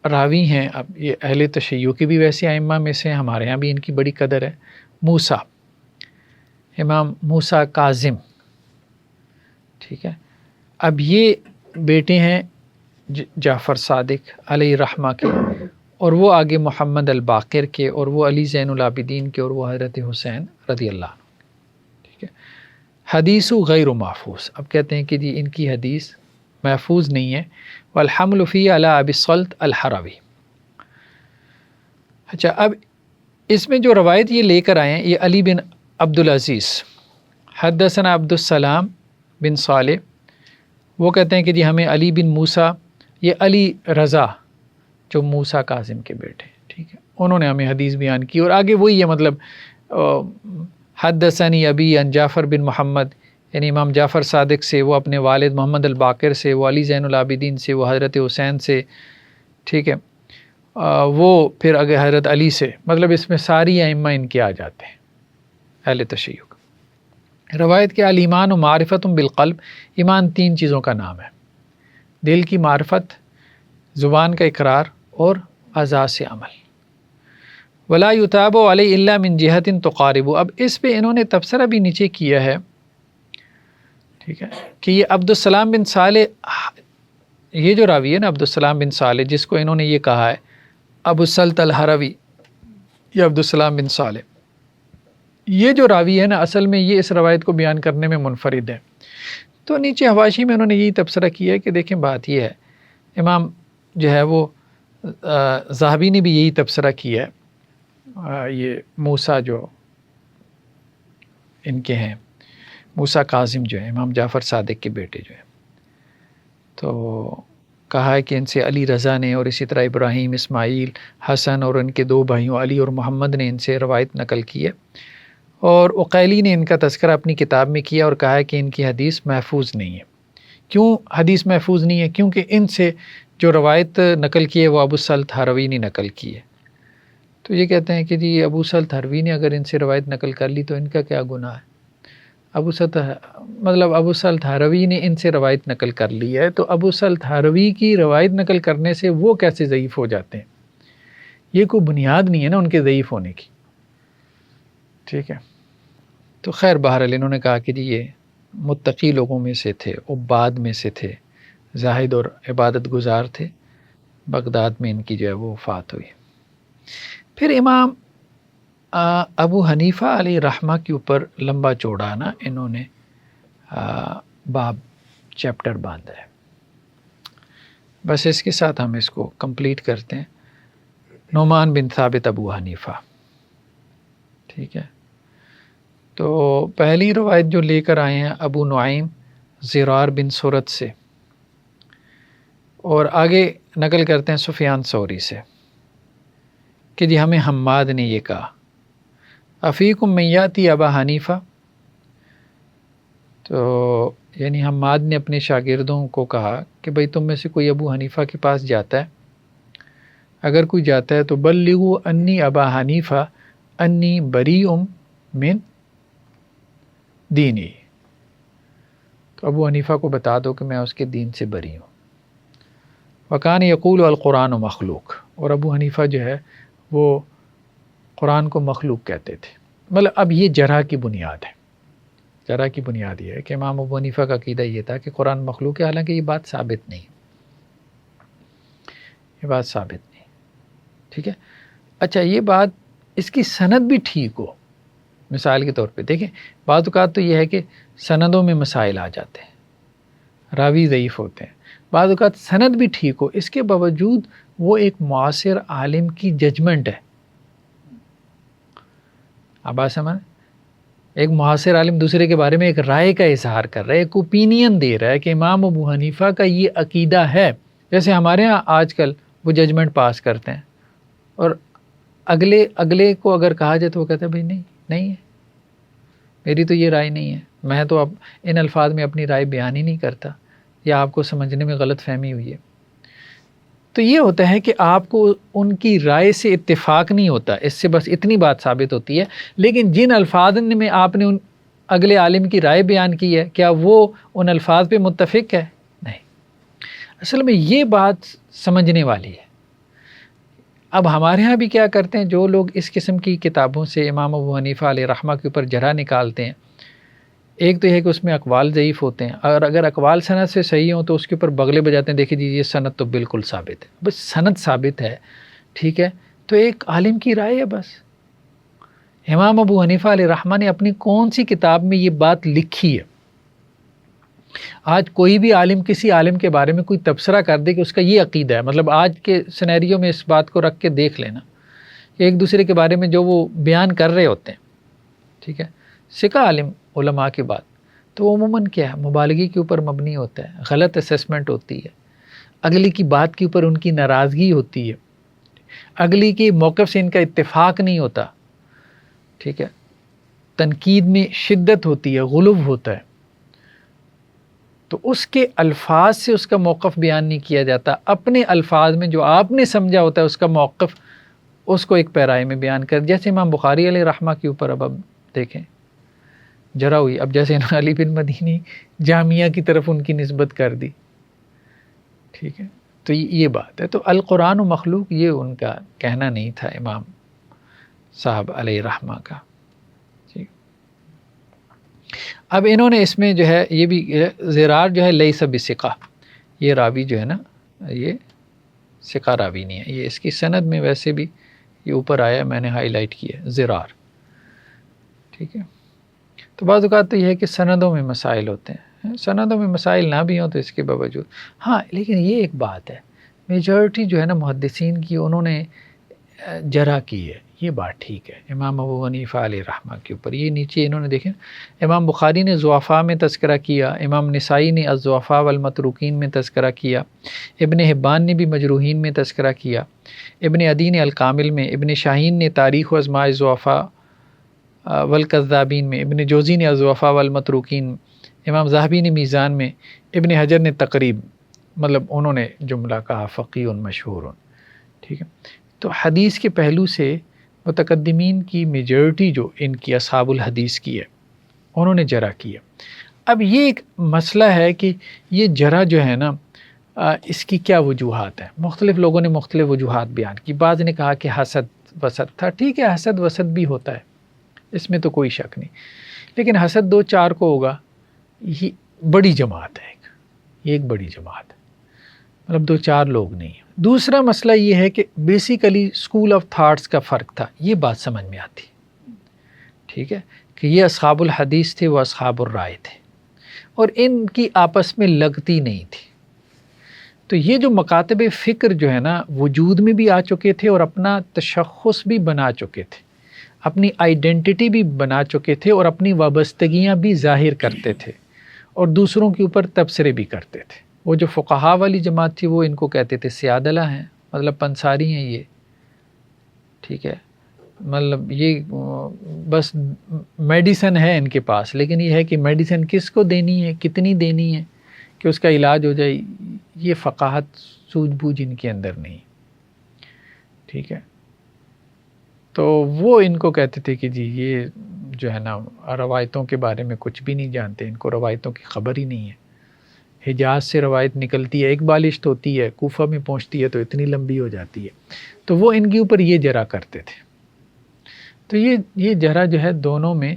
راوی ہیں، اب یہ اہل تشیع کی بھی ویسے ائمہ میں سے، ہمارے ہاں بھی ان کی بڑی قدر ہے، موسیٰ، امام موسیٰ کاظم، ٹھیک ہے۔ اب یہ بیٹے ہیں جعفر صادق علیہ رحمہ کے، اور وہ آگے محمد الباقر کے، اور وہ علی زین العابدین کے، اور وہ حضرت حسین رضی اللہ عنہ، ٹھیک ہے۔ حدیث غیر محفوظ، اب کہتے ہیں کہ جی ان کی حدیث محفوظ نہیں ہے، والحمل فی علی ابی الصلت الحروی۔ اچھا اب اس میں جو روایت یہ لے کر آئے ہیں، یہ علی بن عبدالعزیز حدثنا عبد السلام بن صالح، وہ کہتے ہیں کہ جی ہمیں علی بن موسیٰ، یہ علی رضا جو موسیٰ کاظم کے بیٹے، ٹھیک ہے، انہوں نے ہمیں حدیث بیان کی، اور آگے وہی ہے، مطلب حدثنی ابی ان جعفر بن محمد، یعنی امام جعفر صادق سے، وہ اپنے والد محمد الباقر سے، وہ علی زین العابدین سے، وہ حضرت حسین سے، ٹھیک ہے، وہ پھر اگر حضرت علی سے، مطلب اس میں ساری ائمہ ان کے آ جاتے ہیں اہل تشیع۔ روایت کے الایمان و معرفت بالقلب، ایمان تین چیزوں کا نام ہے، دل کی معرفت، زبان کا اقرار، اور اعضاء سے عمل۔ ولا یتاب علیہ الا من جہت تقارب، اب اس پہ انہوں نے تبصرہ بھی نیچے کیا ہے، ٹھیک ہے، کہ یہ عبد السلام بن صالح، یہ جو راوی ہے نا عبد السلام بن صالح، جس کو انہوں نے یہ کہا ہے ابو الصلت الحروی، یہ عبد السلام بن صالح، یہ جو راوی ہے نا اصل میں یہ اس روایت کو بیان کرنے میں منفرد ہے۔ تو نیچے حواشی میں انہوں نے یہی تبصرہ کیا ہے کہ دیکھیں بات یہ ہے، امام جو ہے وہ ذہبی نے بھی یہی تبصرہ کیا ہے، یہ موسیٰ جو ان کے ہیں، موسیٰ کاظم جو ہے امام جعفر صادق کے بیٹے جو ہیں، تو کہا ہے کہ ان سے علی رضا نے، اور اسی طرح ابراہیم، اسماعیل، حسن اور ان کے دو بھائیوں علی اور محمد نے ان سے روایت نقل کی ہے، اور عقیلی نے ان کا تذکرہ اپنی کتاب میں کیا اور کہا ہے کہ ان کی حدیث محفوظ نہیں ہے۔ کیوں حدیث محفوظ نہیں ہے؟ کیونکہ ان سے جو روایت نقل کی ہے وہ ابو الصلت حروی نے نقل کی ہے۔ تو یہ کہتے ہیں کہ جی ابو الصلت حروی نے اگر ان سے روایت نقل کر لی تو ان کا کیا گناہ ہے؟ ابو الصلت حروی نے ان سے روایت نقل کر لی ہے، تو ابو الصلت حروی کی روایت نقل کرنے سے وہ کیسے ضعیف ہو جاتے ہیں؟ یہ کوئی بنیاد نہیں ہے نا ان کے ضعیف ہونے کی، ٹھیک ہے۔ تو خیر بہرحال انہوں نے کہا کہ جی یہ متقی لوگوں میں سے تھے، عباد میں سے تھے، زاہد اور عبادت گزار تھے، بغداد میں ان کی جو ہے وہ وفات ہوئی۔ پھر امام ابو حنیفہ علیہ رحمہ کے اوپر لمبا چوڑا نا انہوں نے باب چیپٹر باندھا ہے، بس اس کے ساتھ ہم اس کو کمپلیٹ کرتے ہیں. نعمان بن ثابت ابو حنیفہ. ٹھیک ہے. تو پہلی روایت جو لے کر آئے ہیں ابو نعیم زرار بن سرد سے، اور آگے نقل کرتے ہیں سفیان ثوری سے کہ جی ہمیں حماد نے یہ کہا افیکم من یاتی ابا حنیفہ. تو یعنی حماد نے اپنے شاگردوں کو کہا کہ بھئی تم میں سے کوئی ابو حنیفہ کے پاس جاتا ہے؟ اگر کوئی جاتا ہے تو بلغوا انی ابا حنیفہ انی بریء من دینی. تو ابو حنیفہ کو بتا دو کہ میں اس کے دین سے بری ہوں. وکان یقول القرآن مخلوق، اور ابو حنیفہ جو ہے وہ قرآن کو مخلوق کہتے تھے. مطلب اب یہ جرح کی بنیاد ہے. جرح کی بنیاد یہ ہے کہ امام ابو حنیفہ کا عقیدہ یہ تھا کہ قرآن مخلوق ہے، حالانکہ یہ بات ثابت نہیں، یہ بات ثابت نہیں. ٹھیک ہے. اچھا یہ بات اس کی سند بھی ٹھیک ہو. مثال کے طور پہ دیکھیں، بعض اوقات تو یہ ہے کہ سندوں میں مسائل آ جاتے ہیں، راوی ضعیف ہوتے ہیں، بعض اوقات سند بھی ٹھیک ہو، اس کے باوجود وہ ایک معاصر عالم کی ججمنٹ ہے. آپ بات سمجھ، ایک معاصر عالم دوسرے کے بارے میں ایک رائے کا اظہار کر رہا ہے، ایک اوپینین دے رہا ہے کہ امام ابو حنیفہ کا یہ عقیدہ ہے. جیسے ہمارے ہاں آج کل وہ ججمنٹ پاس کرتے ہیں اور اگلے کو اگر کہا جائے تو وہ کہتا ہے بھائی نہیں ہے، میری تو یہ رائے نہیں ہے، میں تو اب ان الفاظ میں اپنی رائے بیان ہی نہیں کرتا، یا آپ کو سمجھنے میں غلط فہمی ہوئی ہے. تو یہ ہوتا ہے کہ آپ کو ان کی رائے سے اتفاق نہیں ہوتا، اس سے بس اتنی بات ثابت ہوتی ہے. لیکن جن الفاظ میں آپ نے ان اگلے عالم کی رائے بیان کی ہے، کیا وہ ان الفاظ پہ متفق ہے؟ نہیں. اصل میں یہ بات سمجھنے والی ہے. اب ہمارے ہاں بھی کیا کرتے ہیں جو لوگ اس قسم کی کتابوں سے امام ابو حنیفہ علیہ رحمہ کے اوپر جرح نکالتے ہیں، ایک تو یہ کہ اس میں اقوال ضعیف ہوتے ہیں، اور اگر اقوال سند سے صحیح ہوں تو اس کے اوپر بغلے بجاتے ہیں، دیکھیں جی یہ سند تو بالکل ثابت ہے. بس سند ثابت ہے، ٹھیک ہے، تو ایک عالم کی رائے ہے بس. امام ابو حنیفہ علیہ رحمہ نے اپنی کون سی کتاب میں یہ بات لکھی ہے؟ آج کوئی بھی عالم کسی عالم کے بارے میں کوئی تبصرہ کر دے کہ اس کا یہ عقیدہ ہے، مطلب آج کے سینیریو میں اس بات کو رکھ کے دیکھ لینا کہ ایک دوسرے کے بارے میں جو وہ بیان کر رہے ہوتے ہیں، ٹھیک ہے، ثقہ عالم علماء کی بات، تو وہ عموماً کیا ہے، مبالغے کے اوپر مبنی ہوتا ہے، غلط اسیسمنٹ ہوتی ہے، اگلی کی بات کے اوپر ان کی ناراضگی ہوتی ہے، اگلی کے موقف سے ان کا اتفاق نہیں ہوتا، ٹھیک ہے، تنقید میں شدت ہوتی ہے، غلو ہوتا ہے، تو اس کے الفاظ سے اس کا موقف بیان نہیں کیا جاتا. اپنے الفاظ میں جو آپ نے سمجھا ہوتا ہے اس کا موقف، اس کو ایک پیرائے میں بیان کر. جیسے امام بخاری علیہ رحمہ کے اوپر اب دیکھیں جرا ہوئی، اب جیسے علی بن مدینی جامعہ کی طرف ان کی نسبت کر دی، ٹھیک ہے، تو یہ بات ہے. تو القرآن و مخلوق یہ ان کا کہنا نہیں تھا امام صاحب علیہ رحمہ کا. اب انہوں نے اس میں جو ہے یہ بھی زرار جو ہے لیس بثقہ، یہ راوی جو ہے نا یہ ثقہ راوی نہیں ہے. یہ اس کی سند میں ویسے بھی یہ اوپر آیا ہے، میں نے ہائی لائٹ کیا ہے زرار، ٹھیک ہے. تو بعض اوقات تو یہ ہے کہ سندوں میں مسائل ہوتے ہیں، سندوں میں مسائل نہ بھی ہوں تو اس کے باوجود ہاں، لیکن یہ ایک بات ہے میجورٹی جو ہے نا محدثین کی انہوں نے جرح کی ہے، یہ بات ٹھیک ہے امام ابو حنیفہ علیہ رحمہ کے اوپر. یہ نیچے انہوں نے دیکھیں امام بخاری نے ضعفاء میں تذکرہ کیا، امام نسائی نے الضعفاء والمتروکین میں تذکرہ کیا، ابن حبان نے بھی مجروحین میں تذکرہ کیا، ابن عدی نے الکامل میں، ابن شاہین نے تاریخ و ازماء الضعفاء والکذابین میں، ابن جوزی نے الضعفاء والمتروکین، امام ذہبی نے میزان میں، ابن حجر نے تقریب، مطلب انہوں نے جملہ کہا فقیہ مشہور، ٹھیک ہے. تو حدیث کے پہلو سے متقدمین کی میجورٹی جو ان کی اصحاب الحدیث کی ہے انہوں نے جرح کیا. اب یہ ایک مسئلہ ہے کہ یہ جرح جو ہے نا اس کی کیا وجوہات ہیں. مختلف لوگوں نے مختلف وجوہات بیان کی. بعض نے کہا کہ حسد وسد تھا، ٹھیک ہے، حسد وسد بھی ہوتا ہے، اس میں تو کوئی شک نہیں، لیکن حسد 2-4 کو ہوگا، یہ بڑی جماعت ہے، یہ ایک بڑی جماعت ہے، مطلب 2-4 لوگ نہیں ہیں. دوسرا مسئلہ یہ ہے کہ بیسیکلی اسکول آف تھاٹس کا فرق تھا، یہ بات سمجھ میں آتی، ٹھیک ہے، کہ یہ اصحاب الحدیث تھے، وہ اصحاب الرائے تھے، اور ان کی آپس میں لگتی نہیں تھی. تو یہ جو مکاتب فکر جو ہے نا وجود میں بھی آ چکے تھے اور اپنا تشخص بھی بنا چکے تھے، اپنی آئیڈینٹی بھی بنا چکے تھے اور اپنی وابستگیاں بھی ظاہر کرتے تھے اور دوسروں کے اوپر تبصرے بھی کرتے تھے۔ وہ جو فقہا والی جماعت تھی وہ ان کو کہتے تھے سیادلہ ہیں، مطلب پنساری ہیں یہ، ٹھیک ہے، مطلب یہ بس میڈیسن ہے ان کے پاس، لیکن یہ ہے کہ میڈیسن کس کو دینی ہے، کتنی دینی ہے کہ اس کا علاج ہو جائے، یہ فقاہت سوجھ بوجھ ان کے اندر نہیں، ٹھیک ہے۔ تو وہ ان کو کہتے تھے کہ جی یہ جو ہے نا روایتوں کے بارے میں کچھ بھی نہیں جانتے، ان کو روایتوں کی خبر ہی نہیں ہے۔ حجاز سے روایت نکلتی ہے، ایک بالشت ہوتی ہے، کوفہ میں پہنچتی ہے تو اتنی لمبی ہو جاتی ہے، تو وہ ان کے اوپر یہ جرح کرتے تھے۔ تو یہ جرح جو ہے دونوں میں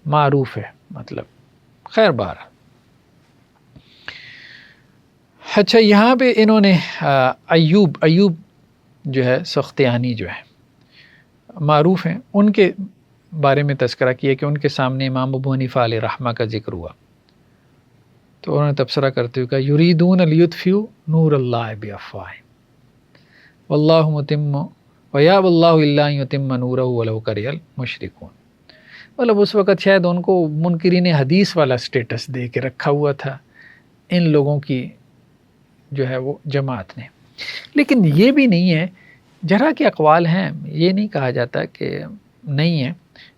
معروف ہے، مطلب خیر بار۔ اچھا، یہاں پہ انہوں نے ایوب جو ہے سختیانی جو ہے معروف ہیں، ان کے بارے میں تذکرہ کیا کہ ان کے سامنے امام ابو حنیفہ علیہ رحمہ کا ذکر ہوا، تو انہوں نے تبصرہ کرتے ہوئے کہا یریدون لیطفئوا نور اللہ بافواہہم واللہ متم ویابی اللہ الا ان یتم نورہ ولو کرہ المشرکون۔ مطلب اس وقت شاید ان کو منکرین حدیث والا سٹیٹس دے کے رکھا ہوا تھا ان لوگوں کی جو ہے وہ جماعت نے، لیکن یہ بھی نہیں ہے، جرح کے اقوال ہیں، یہ نہیں کہا جاتا کہ نہیں ہے۔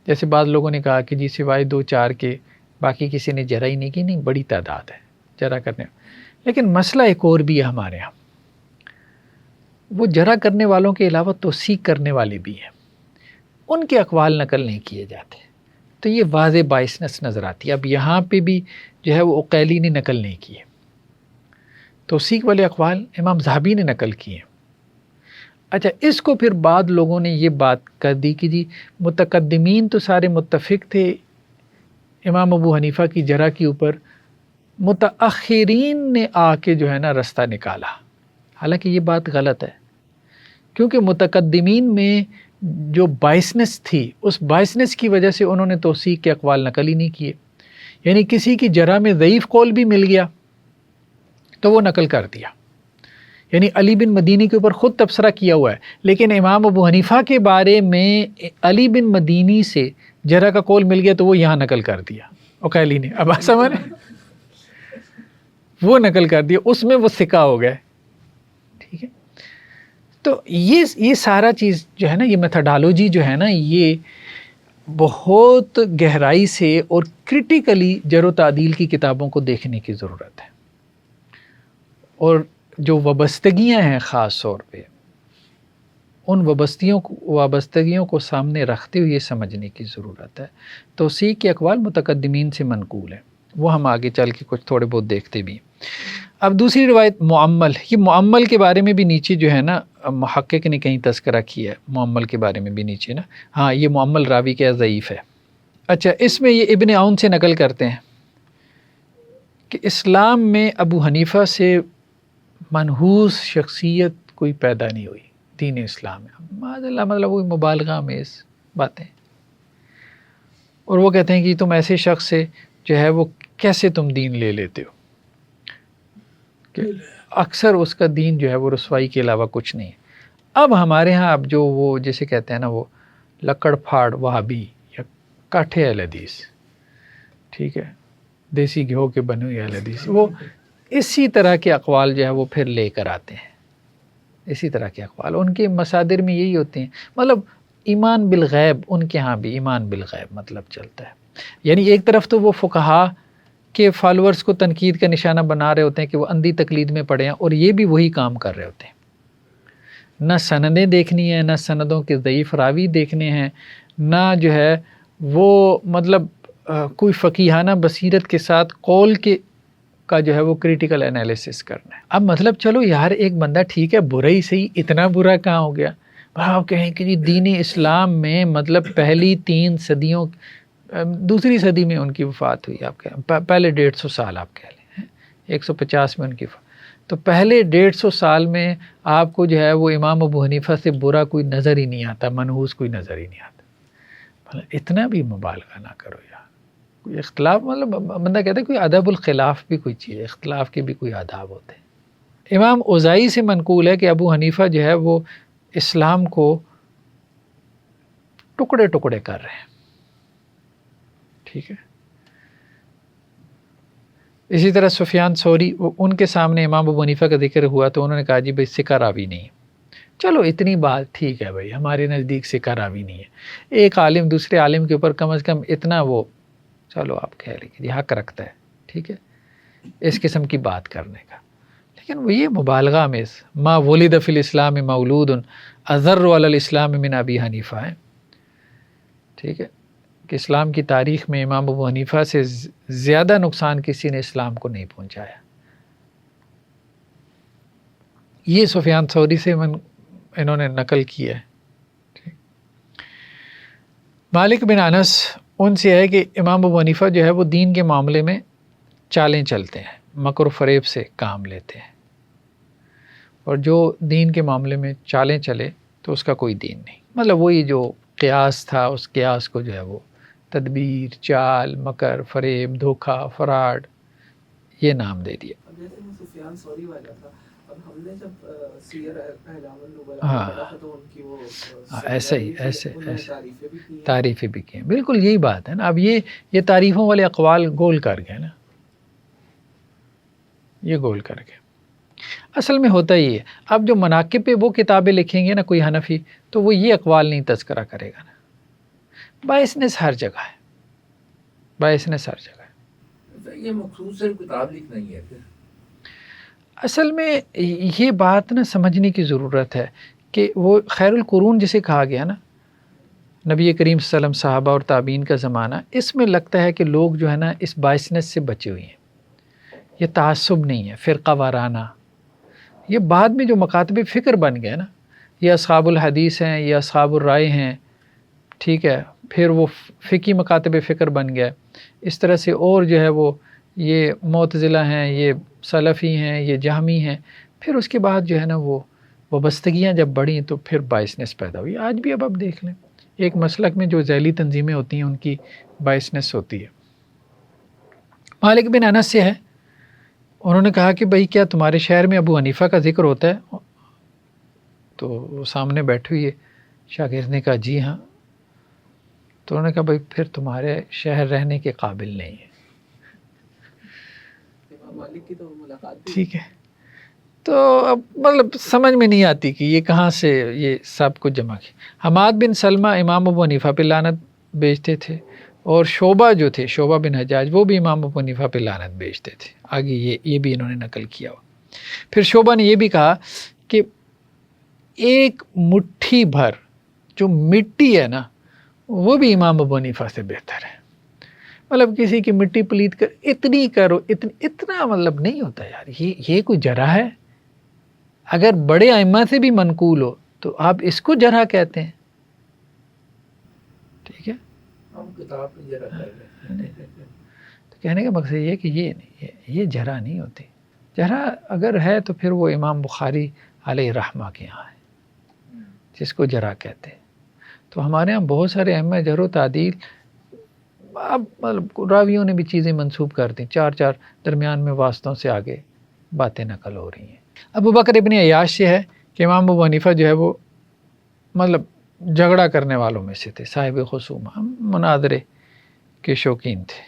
جیسے بعض لوگوں نے کہا کہ جی سوائے 2-4 کے باقی کسی نے جرح ہی نہیں کی، نہیں، بڑی تعداد ہے جرح کرنے، لیکن مسئلہ ایک اور بھی ہے ہمارے ہاں، وہ جرح کرنے والوں کے علاوہ توثیق کرنے والے بھی ہیں، ان کے اقوال نقل نہیں کیے جاتے، تو یہ واضح بائسنس نظر آتی ہے۔ اب یہاں پہ بھی جو ہے وہ عقیلی نے نقل نہیں کیے، توثیق والے اقوال امام ذہبی نے نقل کیے۔ اچھا، اس کو پھر بعد لوگوں نے یہ بات کر دی کہ جی متقدمین تو سارے متفق تھے امام ابو حنیفہ کی جرح کے اوپر، متاخرین نے آ کے جو ہے نا رستہ نکالا، حالانکہ یہ بات غلط ہے، کیونکہ متقدمین میں جو بائسنس تھی اس بائسنس کی وجہ سے انہوں نے توثیق کے اقوال نقل ہی نہیں کیے، یعنی کسی کی جرح میں ضعیف قول بھی مل گیا تو وہ نقل کر دیا، یعنی علی بن مدینی کے اوپر خود تبصرہ کیا ہوا ہے، لیکن امام ابو حنیفہ کے بارے میں علی بن مدینی سے جرح کا قول مل گیا تو وہ یہاں نقل کر دیا عقیلی نے، اب سمجھ وہ نقل کر دیا، اس میں وہ ثقہ ہو گئے، ٹھیک ہے۔ تو یہ سارا چیز جو ہے نا، یہ میتھڈالوجی جو ہے نا، یہ بہت گہرائی سے اور کرٹیکلی جرح و تعدیل کی کتابوں کو دیکھنے کی ضرورت ہے، اور جو وابستگیاں ہیں خاص طور پہ ان وابستگیوں کو سامنے رکھتے ہوئے یہ سمجھنے کی ضرورت ہے۔ توثیق کے اقوال متقدمین سے منقول ہیں، وہ ہم آگے چل کے کچھ تھوڑے بہت دیکھتے بھی۔ اب دوسری روایت معمل، یہ معمل کے بارے میں بھی نیچے جو ہے نا محقق نے کہیں تذکرہ کیا ہے، معمل کے بارے میں بھی نیچے نا، ہاں یہ معمل راوی کیا ضعیف ہے۔ اچھا، اس میں یہ ابن عون سے نقل کرتے ہیں کہ اسلام میں ابو حنیفہ سے منحوس شخصیت کوئی پیدا نہیں ہوئی دین اسلام میں، معاذ اللہ، مطلب وہی مبالغہ میں اس باتیں، اور وہ کہتے ہیں کہ تم ایسے شخص سے جو ہے وہ کیسے تم دین لے لیتے ہو، کہ اکثر اس کا دین جو ہے وہ رسوائی کے علاوہ کچھ نہیں ہے۔ اب ہمارے ہاں اب جو وہ جیسے کہتے ہیں نا وہ لکڑ پھاڑ وہابی یا کاٹھے اہل حدیث، ٹھیک ہے، دیسی گھیو کے بنے ہوئے اہل حدیث، وہ اسی طرح کے اقوال جو ہے وہ پھر لے کر آتے ہیں، اسی طرح کے اقوال ان کے مصادر میں یہی ہوتے ہیں، مطلب ایمان بالغیب ان کے ہاں بھی ایمان بالغیب مطلب چلتا ہے، یعنی ایک طرف تو وہ فقہا کے فالورز کو تنقید کا نشانہ بنا رہے ہوتے ہیں کہ وہ اندھی تقلید میں پڑے ہیں، اور یہ بھی وہی کام کر رہے ہوتے ہیں، نہ سندیں دیکھنی ہیں، نہ سندوں کے ضعیف راوی دیکھنے ہیں، نہ جو ہے وہ مطلب کوئی فقیہانہ بصیرت کے ساتھ قول کے کا جو ہے وہ کریٹیکل انالیسس کرنا ہے۔ اب مطلب چلو یار ایک بندہ ٹھیک ہے برا ہی صحیح، اتنا برا کہاں ہو گیا، آپ کہیں کہ جی دین اسلام میں مطلب پہلی 3 صدیوں، دوسری صدی میں ان کی وفات ہوئی، آپ کہیں پہلے 150 سال آپ کہہ لیں، 150 میں ان کی تو پہلے 150 سال میں آپ کو جو ہے وہ امام ابو حنیفہ سے برا کوئی نظر ہی نہیں آتا، منحوس کوئی نظر ہی نہیں آتا، اتنا بھی مبالغہ نہ کرو یار، کوئی اختلاف، مطلب بندہ کہتا ہے کوئی ادب الخلاف بھی کوئی چیز ہے، اختلاف کے بھی کوئی آداب ہوتے ہیں، امام اوزائی سے منقول ہے کہ ابو حنیفہ جو ہے وہ اسلام کو ٹکڑے ٹکڑے کر رہے ہیں، ٹھیک ہے۔ اسی طرح سفیان ثوری، ان کے سامنے امام ابو حنیفہ کا ذکر ہوا تو انہوں نے کہا جی بھائی سکہ راوی نہیں ہے۔ چلو اتنی بات ٹھیک ہے بھائی، ہمارے نزدیک سکہ راوی نہیں ہے، ایک عالم دوسرے عالم کے اوپر کم از کم اتنا وہ، چلو آپ کہہ لیں کہ حق رکھتا ہے، ٹھیک ہے، اس قسم کی بات کرنے کا، لیکن وہ یہ مبالغہ میں ما ولد فی الاسلام مولود اضر علی الاسلام من ابی حنیفہ ہے، ٹھیک ہے، کہ اسلام کی تاریخ میں امام ابو حنیفہ سے زیادہ نقصان کسی نے اسلام کو نہیں پہنچایا۔ یہ سفیان ثوری سے انہوں نے نقل کیا ہے۔ مالک بن انس ان سے ہے کہ امام ابو حنیفہ جو ہے وہ دین کے معاملے میں چالیں چلتے ہیں، مکر و فریب سے کام لیتے ہیں، اور جو دین کے معاملے میں چالیں چلے تو اس کا کوئی دین نہیں، مطلب وہی جو قیاس تھا اس قیاس کو جو ہے وہ تدبیر، چال، مکر، فریب، دھوکہ، فراڈ یہ نام دے دیا۔ اب جیسے وہ سفیان ثوری والا تھا، اب ہم نے جب سیر اعلام النبلاء ہاں پڑھا تھا تو ان کی وہ ایسے ہی ایسے انہوں نے تعریفیں بھی کی ہیں۔ تعریفیں بھی کی ہیں، بالکل یہی بات ہے نا۔ اب یہ تعریفوں والے اقوال گول کر گئے نا، یہ گول کر گئے۔ اصل میں ہوتا ہی ہے، اب جو مناقب پہ وہ کتابیں لکھیں گے نا کوئی حنفی، تو وہ یہ اقوال نہیں تذکرہ کرے گا نا۔ بائسنس ہر جگہ ہے، بائسنس ہر جگہ ہے۔ یہ مخصوص صرف کتاب لکھنا ہی ہے پھر؟ اصل میں یہ بات نا سمجھنے کی ضرورت ہے کہ وہ خیر القرون جسے کہا گیا نا، نبی کریم صلی اللہ علیہ وسلم، صحابہ اور تابعین کا زمانہ، اس میں لگتا ہے کہ لوگ جو ہے نا اس بائسنس سے بچے ہوئے ہیں، یہ تعصب نہیں ہے، فرقہ وارانہ، یہ بعد میں جو مکاتب فکر بن گئے نا، یہ اصحاب الحدیث ہیں، یہ اصحاب الرائے ہیں، ٹھیک ہے، پھر وہ فقی مکاتب فکر بن گیا، اس طرح سے، اور جو ہے وہ یہ معتزلہ ہیں، یہ سلفی ہیں، یہ جہمی ہیں، پھر اس کے بعد جو ہے نا وہ وابستگیاں جب بڑھیں تو پھر بائسنس پیدا ہوئی۔ آج بھی اب دیکھ لیں، ایک مسلک میں جو ذیلی تنظیمیں ہوتی ہیں ان کی بائسنس ہوتی ہے۔ مالک بن انس سے ہے، انہوں نے کہا کہ بھئی کیا تمہارے شہر میں ابو حنیفہ کا ذکر ہوتا ہے؟ تو وہ سامنے بیٹھے ہوئے شاگرد نے کہا جی ہاں۔ تو انہوں نے کہا بھئی پھر تمہارے شہر رہنے کے قابل نہیں ہے، امام مالک کی تو ملاقات بھی ٹھیک ہے۔ تو اب مطلب سمجھ میں نہیں آتی کہ یہ کہاں سے یہ سب کچھ جمع کیا۔ حماد بن سلمہ امام ابو حنیفہ پہ لعنت بیچتے تھے، اور شعبہ جو تھے، شعبہ بن حجاج، وہ بھی امام ابو حنیفہ پہ لعنت بیچتے تھے۔ آگے یہ بھی انہوں نے نقل کیا ہوا۔ پھر شعبہ نے یہ بھی کہا کہ ایک مٹھی بھر جو مٹی ہے نا وہ بھی امام ابو حنیفہ سے بہتر ہے۔ مطلب کسی کی مٹی پلید کر اتنی کرو، اتنا مطلب نہیں ہوتا یار، یہ کوئی جرح ہے؟ اگر بڑے ائمہ سے بھی منقول ہو تو آپ اس کو جرح کہتے ہیں، ٹھیک ہے۔ ہم کتاب پہ ذرا کر لیں۔ تو کہنے کا مقصد یہ کہ یہ نہیں، یہ جرح نہیں ہوتی۔ جرح اگر ہے تو پھر وہ امام بخاری علیہ رحمہ کے یہاں ہے، جس کو جرح کہتے ہیں۔ تو ہمارے ہاں بہت سارے ائمہ جرح و تعدیل، اب مطلب راویوں نے بھی چیزیں منسوب کر دیں، چار درمیان میں واسطوں سے آگے باتیں نقل ہو رہی ہیں۔ ابو بکر ابن عیاش سے ہے کہ امام ابو حنیفہ جو ہے وہ مطلب جھگڑا کرنے والوں میں سے تھے، صاحب خصومہ، مناظرے کے شوقین تھے۔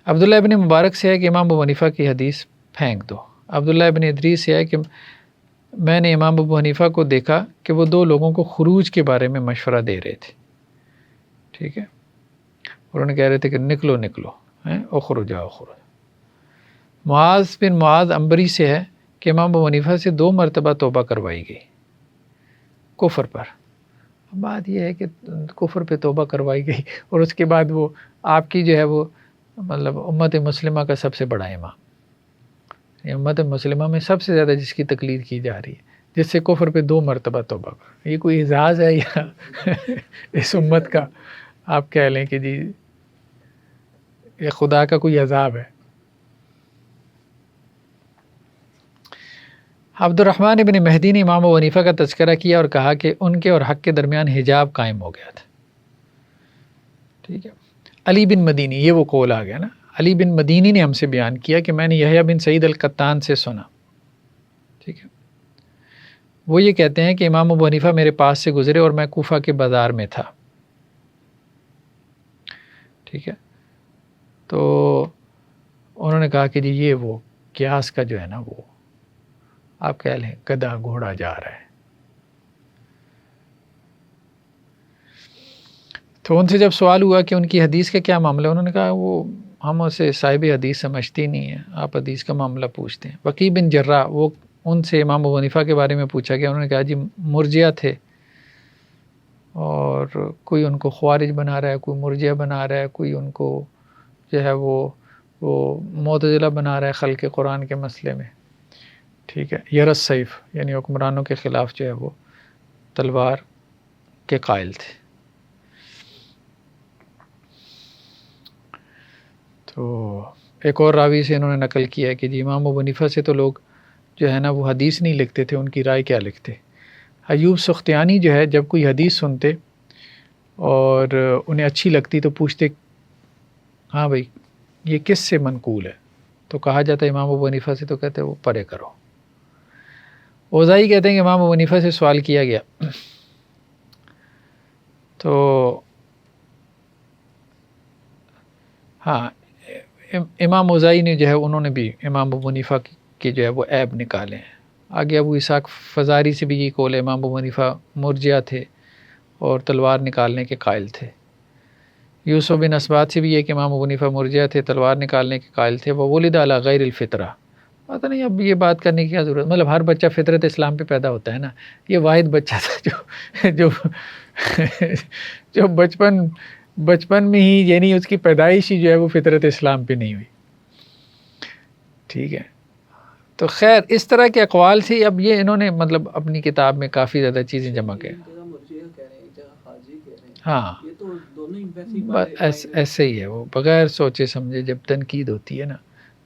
عبداللہ ابن مبارک سے ہے کہ امام ابو حنیفہ کی حدیث پھینک دو۔ عبداللہ ابن ادریس سے ہے کہ میں نے امام ابو حنیفہ کو دیکھا کہ وہ دو لوگوں کو خروج کے بارے میں مشورہ دے رہے تھے، ٹھیک ہے، اور انہوں نے کہہ رہے تھے کہ نکلو اخرج۔ معاذ بن معاذ عنبری سے ہے کہ امام ابو حنیفہ سے 2 مرتبہ توبہ کروائی گئی کفر پر۔ بات یہ ہے کہ کفر پہ توبہ کروائی گئی اور اس کے بعد وہ آپ کی جو ہے وہ مطلب امت مسلمہ کا سب سے بڑا امام، امت مسلمہ میں سب سے زیادہ جس کی تقلید کی جا رہی ہے، جس سے کفر پہ 2 مرتبہ توبہ کر، یہ کوئی اعزاز ہے یا اس امت کا آپ کہہ لیں کہ جی یہ خدا کا کوئی عذاب ہے۔ عبد الرحمن ابن مہدی نے امام ابو حنیفہ کا تذکرہ کیا اور کہا کہ ان کے اور حق کے درمیان حجاب قائم ہو گیا تھا، ٹھیک ہے۔ علی بن مدینی، یہ وہ قول آ گیا نا، علی بن مدینی نے ہم سے بیان کیا کہ میں نے یحییٰ بن سعید القطان سے سنا ٹھیک ہے. وہ یہ کہتے ہیں کہ امام ابو حنیفہ میرے پاس سے گزرے اور میں کوفہ کے بازار میں تھا. ٹھیک ہے. تو انہوں نے کہا کہ جی یہ وہ قیاس کا جو ہے نا وہ آپ کہہ لیں گدھا گھوڑا جا رہا ہے. تو ان سے جب سوال ہوا کہ ان کی حدیث کا کیا معاملہ ہے، انہوں نے کہا وہ ہم اسے صاحب حدیث سمجھتی نہیں ہیں، آپ حدیث کا معاملہ پوچھتے ہیں. وکیع بن جراح، وہ ان سے امام ابو حنیفہ کے بارے میں پوچھا گیا. انہوں نے کہا جی مرجئہ تھے اور کوئی ان کو خوارج بنا رہا ہے، کوئی مرجئہ بنا رہا ہے، کوئی ان کو جو ہے وہ معتزلہ بنا رہا ہے خلق قرآن کے مسئلے میں. ٹھیک ہے. یرس سیف یعنی حکمرانوں کے خلاف جو ہے وہ تلوار کے قائل تھے. تو ایک اور راوی سے انہوں نے نقل کیا ہے کہ جی امام ابو حنیفہ سے تو لوگ جو ہے نا وہ حدیث نہیں لکھتے تھے، ان کی رائے کیا لکھتے. ایوب سختیانی جو ہے جب کوئی حدیث سنتے اور انہیں اچھی لگتی تو پوچھتے ہاں بھائی یہ کس سے منقول ہے، تو کہا جاتا ہے امام ابو حنیفہ سے، تو کہتے ہیں وہ پڑھے کرو. اوزائی کہتے ہیں کہ امام ابو حنیفہ سے سوال کیا گیا تو ہاں امام اوزائی نے جو ہے انہوں نے بھی امام ابو حنیفہ کی جو ہے وہ عیب نکالے ہیں. آگے ابو اسحاق فزاری سے بھی یہ قول ہے امام ابو حنیفہ مرجئہ تھے اور تلوار نکالنے کے قائل تھے. یوسف بن اسبات سے بھی یہ کہ امام ابو حنیفہ مرجئہ تھے، تلوار نکالنے کے قائل تھے. وہ ولد علی غیر الفطرہ. پتہ نہیں اب یہ بات کرنے کی کیا ضرورت، مطلب ہر بچہ فطرت اسلام پہ پیدا ہوتا ہے نا. یہ واحد بچہ تھا جو بچپن میں ہی یعنی اس کی پیدائش ہی جو ہے وہ فطرت اسلام پہ نہیں ہوئی. ٹھیک ہے. تو خیر اس طرح کے اقوال تھی. اب یہ انہوں نے مطلب اپنی کتاب میں کافی زیادہ چیزیں جمع کی. ہاں بس ایسے ہی ہے، وہ بغیر سوچے سمجھے جب تنقید ہوتی ہے نا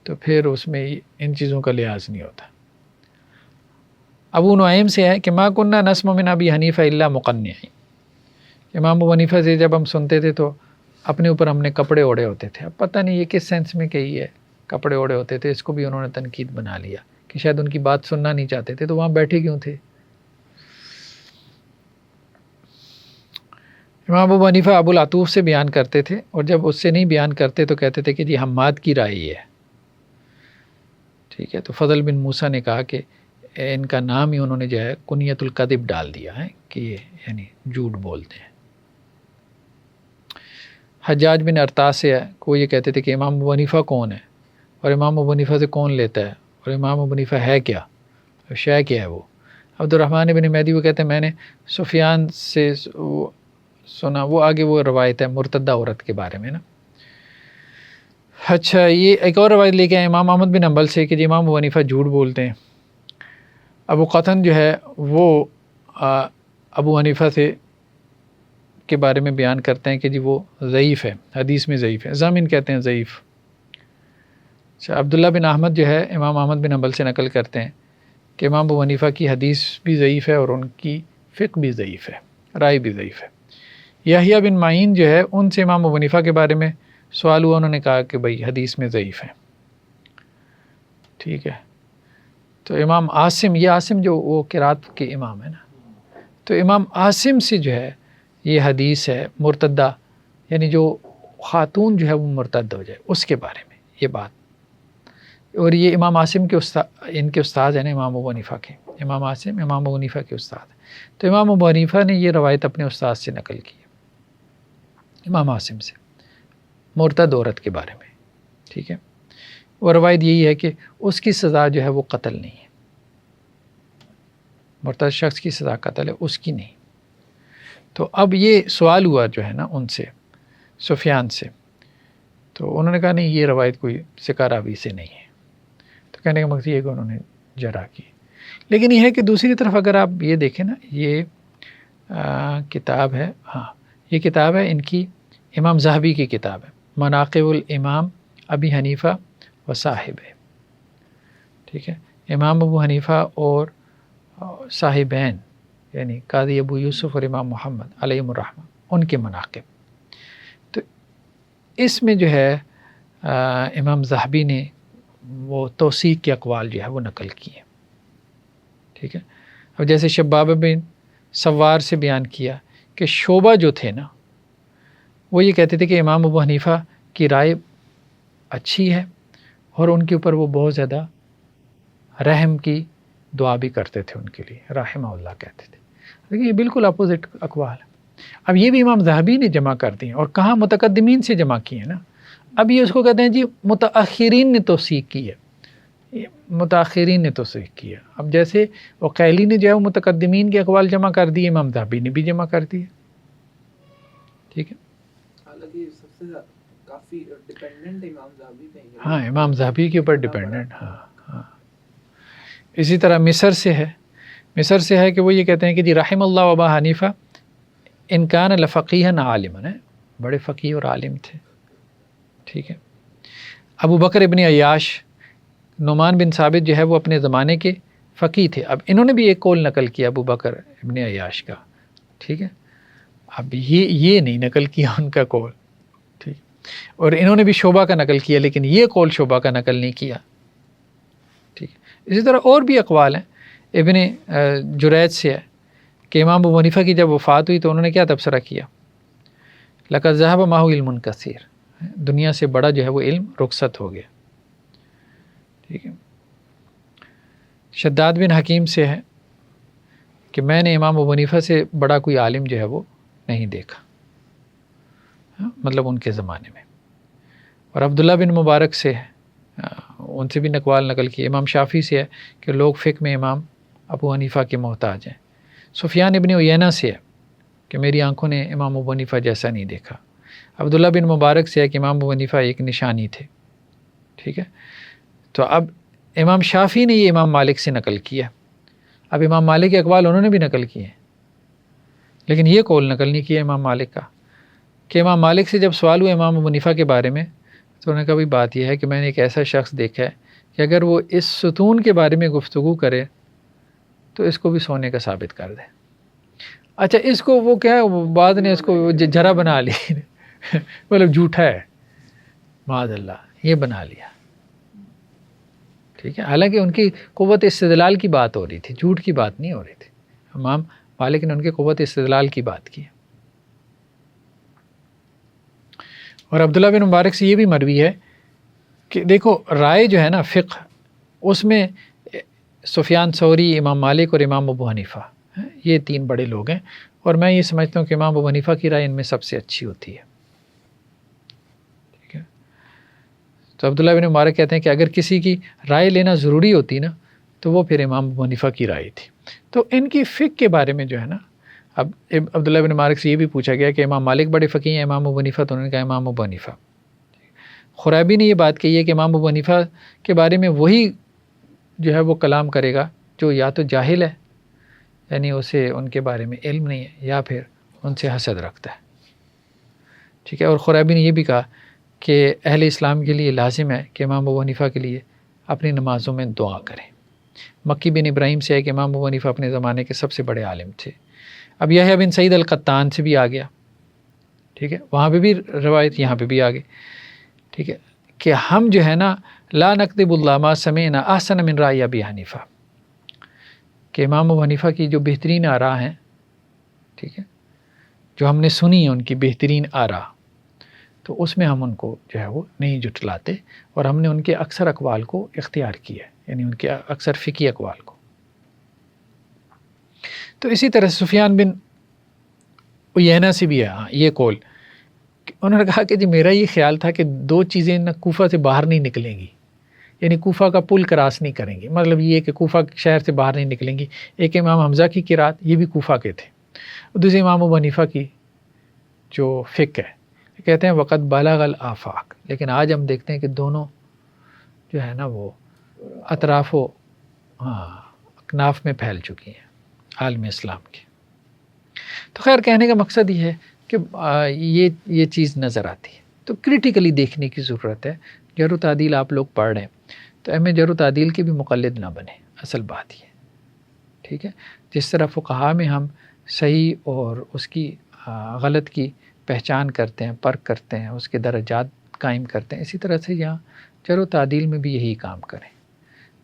تو پھر اس میں ان چیزوں کا لحاظ نہیں ہوتا. ابو نعیم سے ہے کہ ما کننا نسمع من ابی حنیفہ الا مقنعین. امام ابو حنیفہ سے جب ہم سنتے تھے تو اپنے اوپر ہم نے کپڑے اوڑے ہوتے تھے. اب پتہ نہیں یہ کس سینس میں کہی ہے کپڑے اوڑے ہوتے تھے، اس کو بھی انہوں نے تنقید بنا لیا کہ شاید ان کی بات سننا نہیں چاہتے تھے تو وہاں بیٹھے کیوں تھے. امام ابو حنیفہ ابو العطوف سے بیان کرتے تھے اور جب اس سے نہیں بیان کرتے تو کہتے تھے کہ جی حماد کی رائے یہ ہے. ٹھیک ہے. تو فضل بن موسیٰ نے کہا کہ ان کا نام ہی انہوں نے جو ہے کنیت الکذب ڈال دیا ہے کہ یہ یعنی جھوٹ بولتے ہیں. حجاج بن ارطاس سے ہے کہ وہ یہ کہتے تھے کہ امام ابو حنیفہ کون ہے اور امام ابو حنیفہ سے کون لیتا ہے اور امام ابو حنیفہ ہے کیا، شے کیا ہے وہ. عبد الرحمن بن مہدی وہ کہتے ہیں میں نے سفیان سے سنا، وہ آگے وہ روایت ہے مرتدہ عورت کے بارے میں نا. اچھا یہ ایک اور روایت لے کے آئے امام احمد بن حنبل سے کہ جی امام ابو حنیفہ جھوٹ بولتے ہیں. ابو قطن جو ہے وہ ابو حنیفہ سے کے بارے میں بیان کرتے ہیں کہ جی وہ ضعیف ہے، حدیث میں ضعیف ہے، ضامن کہتے ہیں ضعیف. اچھا عبداللہ بن احمد جو ہے امام احمد بن حنبل سے نقل کرتے ہیں کہ امام ابو حنیفہ کی حدیث بھی ضعیف ہے اور ان کی فقہ بھی ضعیف ہے، رائے بھی ضعیف ہے. یحییٰ بن معین جو ہے ان سے امام ابو حنیفہ کے بارے میں سوال ہوا، انہوں نے کہا کہ بھائی حدیث میں ضعیف ہے. ٹھیک ہے. تو امام عاصم، یہ عاصم جو وہ قرات کے امام ہے نا، تو امام عاصم سے جو ہے یہ حدیث ہے مرتدہ یعنی جو خاتون جو ہے وہ مرتد ہو جائے اس کے بارے میں یہ بات. اور یہ امام عاصم کے ان کے استاد ہیں نا امام ابو حنیفہ کے، امام عاصم امام ابو حنیفہ کے استاد ہیں. تو امام ابو حنیفہ نے یہ روایت اپنے استاد سے نقل کی امام عاصم سے مرتد عورت کے بارے میں. ٹھیک ہے. وہ روایت یہی ہے کہ اس کی سزا جو ہے وہ قتل نہیں ہے، مرتد شخص کی سزا قتل ہے، اس کی نہیں. تو اب یہ سوال ہوا جو ہے نا ان سے سفیان سے، تو انہوں نے کہا نہیں یہ روایت کوئی ثقہ راوی سے نہیں ہے. تو کہنے کا مقصد یہ کہ انہوں نے جرح کی. لیکن یہ ہے کہ دوسری طرف اگر آپ یہ دیکھیں نا یہ کتاب ہے، ہاں یہ کتاب ہے ان کی امام ذہبی کی کتاب ہے مناقب الامام ابی حنیفہ و صاحب ہے. ٹھیک ہے. امام ابو حنیفہ اور صاحبین یعنی قاضی ابو یوسف اور امام محمد علیہم الرحمہ ان کے مناقب. تو اس میں جو ہے امام ذہبی نے وہ توثیق کے اقوال جو ہے وہ نقل کیے. ٹھیک ہے. اب جیسے شباب بن سوار سے بیان کیا کہ شعبہ جو تھے نا وہ یہ کہتے تھے کہ امام ابو حنیفہ کی رائے اچھی ہے اور ان کے اوپر وہ بہت زیادہ رحم کی دعا بھی کرتے تھے ان کے لیے، رحمہ اللہ کہتے تھے. لیکن یہ بالکل اپوزٹ اقوال ہے. اب یہ بھی امام ذہبی نے جمع کر دی ہیں اور کہاں متقدمین سے جمع کی ہیں نا. اب یہ اس کو کہتے ہیں جی متاخرین نے توثیق کی ہے، متاخرین نے توثیق کی ہے. اب جیسے وقیلی نے جو ہے وہ متقدمین کے اقوال جمع کر دیے، امام ذہبی نے بھی جمع کر دیے. ٹھیک ہے. حالانکہ سب سے کافی ڈیپینڈنٹ امام ذہبی پہ ہے. ہاں امام ذہبی کے اوپر ڈیپینڈنٹ. ہاں ہاں. اسی طرح مصر سے ہے کہ وہ یہ کہتے ہیں کہ جی رحم اللہ ابا حنیفہ ان کان لفقیہا عالما، بڑے فقیہ اور عالم تھے. ٹھیک ہے. ابو بکر ابن عیاش، نعمان بن ثابت جو ہے وہ اپنے زمانے کے فقیہ تھے. اب انہوں نے بھی ایک قول نقل کیا ابو بکر ابن عیاش کا. ٹھیک ہے. اب یہ نہیں نقل کیا ان کا قول. ٹھیک. اور انہوں نے بھی شعبہ کا نقل کیا لیکن یہ قول شعبہ کا نقل نہیں کیا. ٹھیک. اسی طرح اور بھی اقوال ہیں. ابن جریج سے ہے کہ امام ابو حنیفہ کی جب وفات ہوئی تو انہوں نے کیا تبصرہ کیا، لقد ذهب معه علم کثیر، دنیا سے بڑا جو ہے وہ علم رخصت ہو گیا. ٹھیک ہے. شداد بن حکیم سے ہے کہ میں نے امام ابو حنیفہ سے بڑا کوئی عالم جو ہے وہ نہیں دیکھا، مطلب ان کے زمانے میں. اور عبداللہ بن مبارک سے ہے، ان سے بھی اقوال نقل کی. امام شافعی سے ہے کہ لوگ فقہ میں امام ابو حنیفہ کے محتاج ہیں. سفیان ابن عیینہ سے ہے کہ میری آنکھوں نے امام ابو حنیفہ جیسا نہیں دیکھا. عبداللہ بن مبارک سے ہے کہ امام ابو حنیفہ ایک نشانی تھے. ٹھیک ہے. تو اب امام شافعی نے یہ امام مالک سے نقل کیا. اب امام مالک کے اقوال انہوں نے بھی نقل کیے ہیں لیکن یہ قول نقل نہیں کیا امام مالک کا کہ امام مالک سے جب سوال ہوا امام ابو حنیفہ کے بارے میں تو انہوں نے کہا بھائی بات یہ ہے کہ میں نے ایک ایسا شخص دیکھا ہے کہ اگر وہ اس ستون کے بارے میں گفتگو کرے تو اس کو بھی سونے کا ثابت کر دے. اچھا اس کو وہ کیا ہے بعد نے اس کو جرا بنا لی مطلب جھوٹا ہے، معاذ اللہ یہ بنا لیا. ٹھیک ہے. حالانکہ ان کی قوت استدلال کی بات ہو رہی تھی، جھوٹ کی بات نہیں ہو رہی تھی. امام مالک نے ان کی قوت استدلال کی بات کی. اور عبداللہ بن مبارک سے یہ بھی مروی ہے کہ دیکھو رائے جو ہے نا فقہ اس میں سفیان ثوری، امام مالک اور امام ابو حنیفہ یہ تین بڑے لوگ ہیں اور میں یہ سمجھتا ہوں کہ امام ابو حنیفہ کی رائے ان میں سب سے اچھی ہوتی ہے. ٹھیک ہے. تو عبداللہ بن مبارک کہتے ہیں کہ اگر کسی کی رائے لینا ضروری ہوتی نا تو وہ پھر امام ابو حنیفہ کی رائے تھی. تو ان کی فقہ کے بارے میں جو ہے نا، اب عبداللہ بن مبارک سے یہ بھی پوچھا گیا کہ امام مالک بڑے فقیہ ہیں امام ابو حنیفہ، تو انہوں نے کہا امام ابو حنیفہ. خرابی نے یہ بات کہی ہے کہ امام ابو حنیفہ کے بارے میں وہی جو ہے وہ کلام کرے گا جو یا تو جاہل ہے یعنی اسے ان کے بارے میں علم نہیں ہے یا پھر ان سے حسد رکھتا ہے. ٹھیک ہے. اور خرابی نے یہ بھی کہا کہ اہل اسلام کے لیے لازم ہے کہ امام ابو حنیفہ کے لیے اپنی نمازوں میں دعا کریں. مکی بن ابراہیم سے ہے کہ امام ابو حنیفہ اپنے زمانے کے سب سے بڑے عالم تھے. اب یحییٰ بن سعید القطان سے بھی آ گیا. ٹھیک ہے. وہاں پہ بھی روایت یہاں پہ بھی آ گئی. ٹھیک ہے کہ ہم جو ہے نا لا نکتب اللہ ما سمعنا احسن من رأی ابی حنیفہ، کہ امام ابو حنیفہ کی جو بہترین آراء ہیں، ٹھیک ہے، جو ہم نے سنی ہیں ان کی بہترین آراء، تو اس میں ہم ان کو جو ہے وہ نہیں جٹلاتے اور ہم نے ان کے اکثر اقوال کو اختیار کیا ہے، یعنی ان کے اکثر فقہی اقوال کو. تو اسی طرح سفیان بن عیینہ سے بھی ہے یہ قول، انہوں نے کہا کہ جی میرا یہ خیال تھا کہ دو چیزیں نہ کوفہ سے باہر نہیں نکلیں گی، یعنی کوفہ کا پل کراس نہیں کریں گی. مطلب یہ کہ کوفہ شہر سے باہر نہیں نکلیں گی. ایک امام حمزہ کی قرات، یہ بھی کوفہ کے تھے، دوسرے امام ابو حنیفہ کی جو فقہ ہے، کہتے ہیں وقت بلغ الآفاق. لیکن آج ہم دیکھتے ہیں کہ دونوں جو ہے نا وہ اطراف و اکناف میں پھیل چکی ہیں عالم اسلام کے. تو خیر کہنے کا مقصد یہ ہے کہ یہ چیز نظر آتی ہے تو کریٹیکلی دیکھنے کی ضرورت ہے. جرح و تعدیل آپ لوگ پڑھ رہے ہیں تو اہم جرح و تعدیل کے بھی مقلد نہ بنے، اصل بات یہ. ٹھیک ہے. جس طرح فقہا میں ہم صحیح اور اس کی غلط کی پہچان کرتے ہیں، پرکھ کرتے ہیں، اس کے درجات قائم کرتے ہیں، اسی طرح سے یہاں جرح و تعدیل میں بھی یہی کام کریں.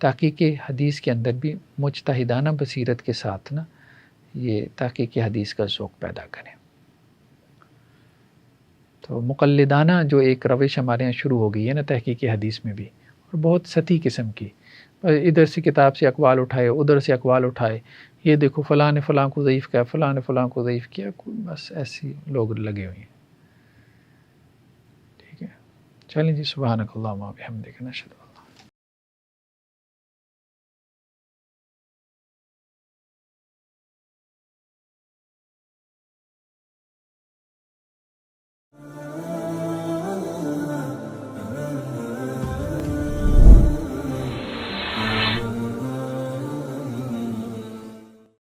تحقیق حدیث کے اندر بھی مجتہدانہ بصیرت کے ساتھ نا یہ تحقیق حدیث کا ذوق پیدا کریں. تو مقلدانہ جو ایک روش ہمارے یہاں شروع ہو گئی ہے نا تحقیق حدیث میں بھی، اور بہت سطحی قسم کی، ادھر سے کتاب سے اقوال اٹھائے، ادھر سے اقوال اٹھائے، یہ دیکھو فلاں نے فلاں کو ضعیف کیا، فلاں نے فلاں کو ضعیف کیا، بس ایسی لوگ لگے ہوئے ہیں. ٹھیک ہے، چلیں جی، سبحانک اللہم و بحمدک، نشہد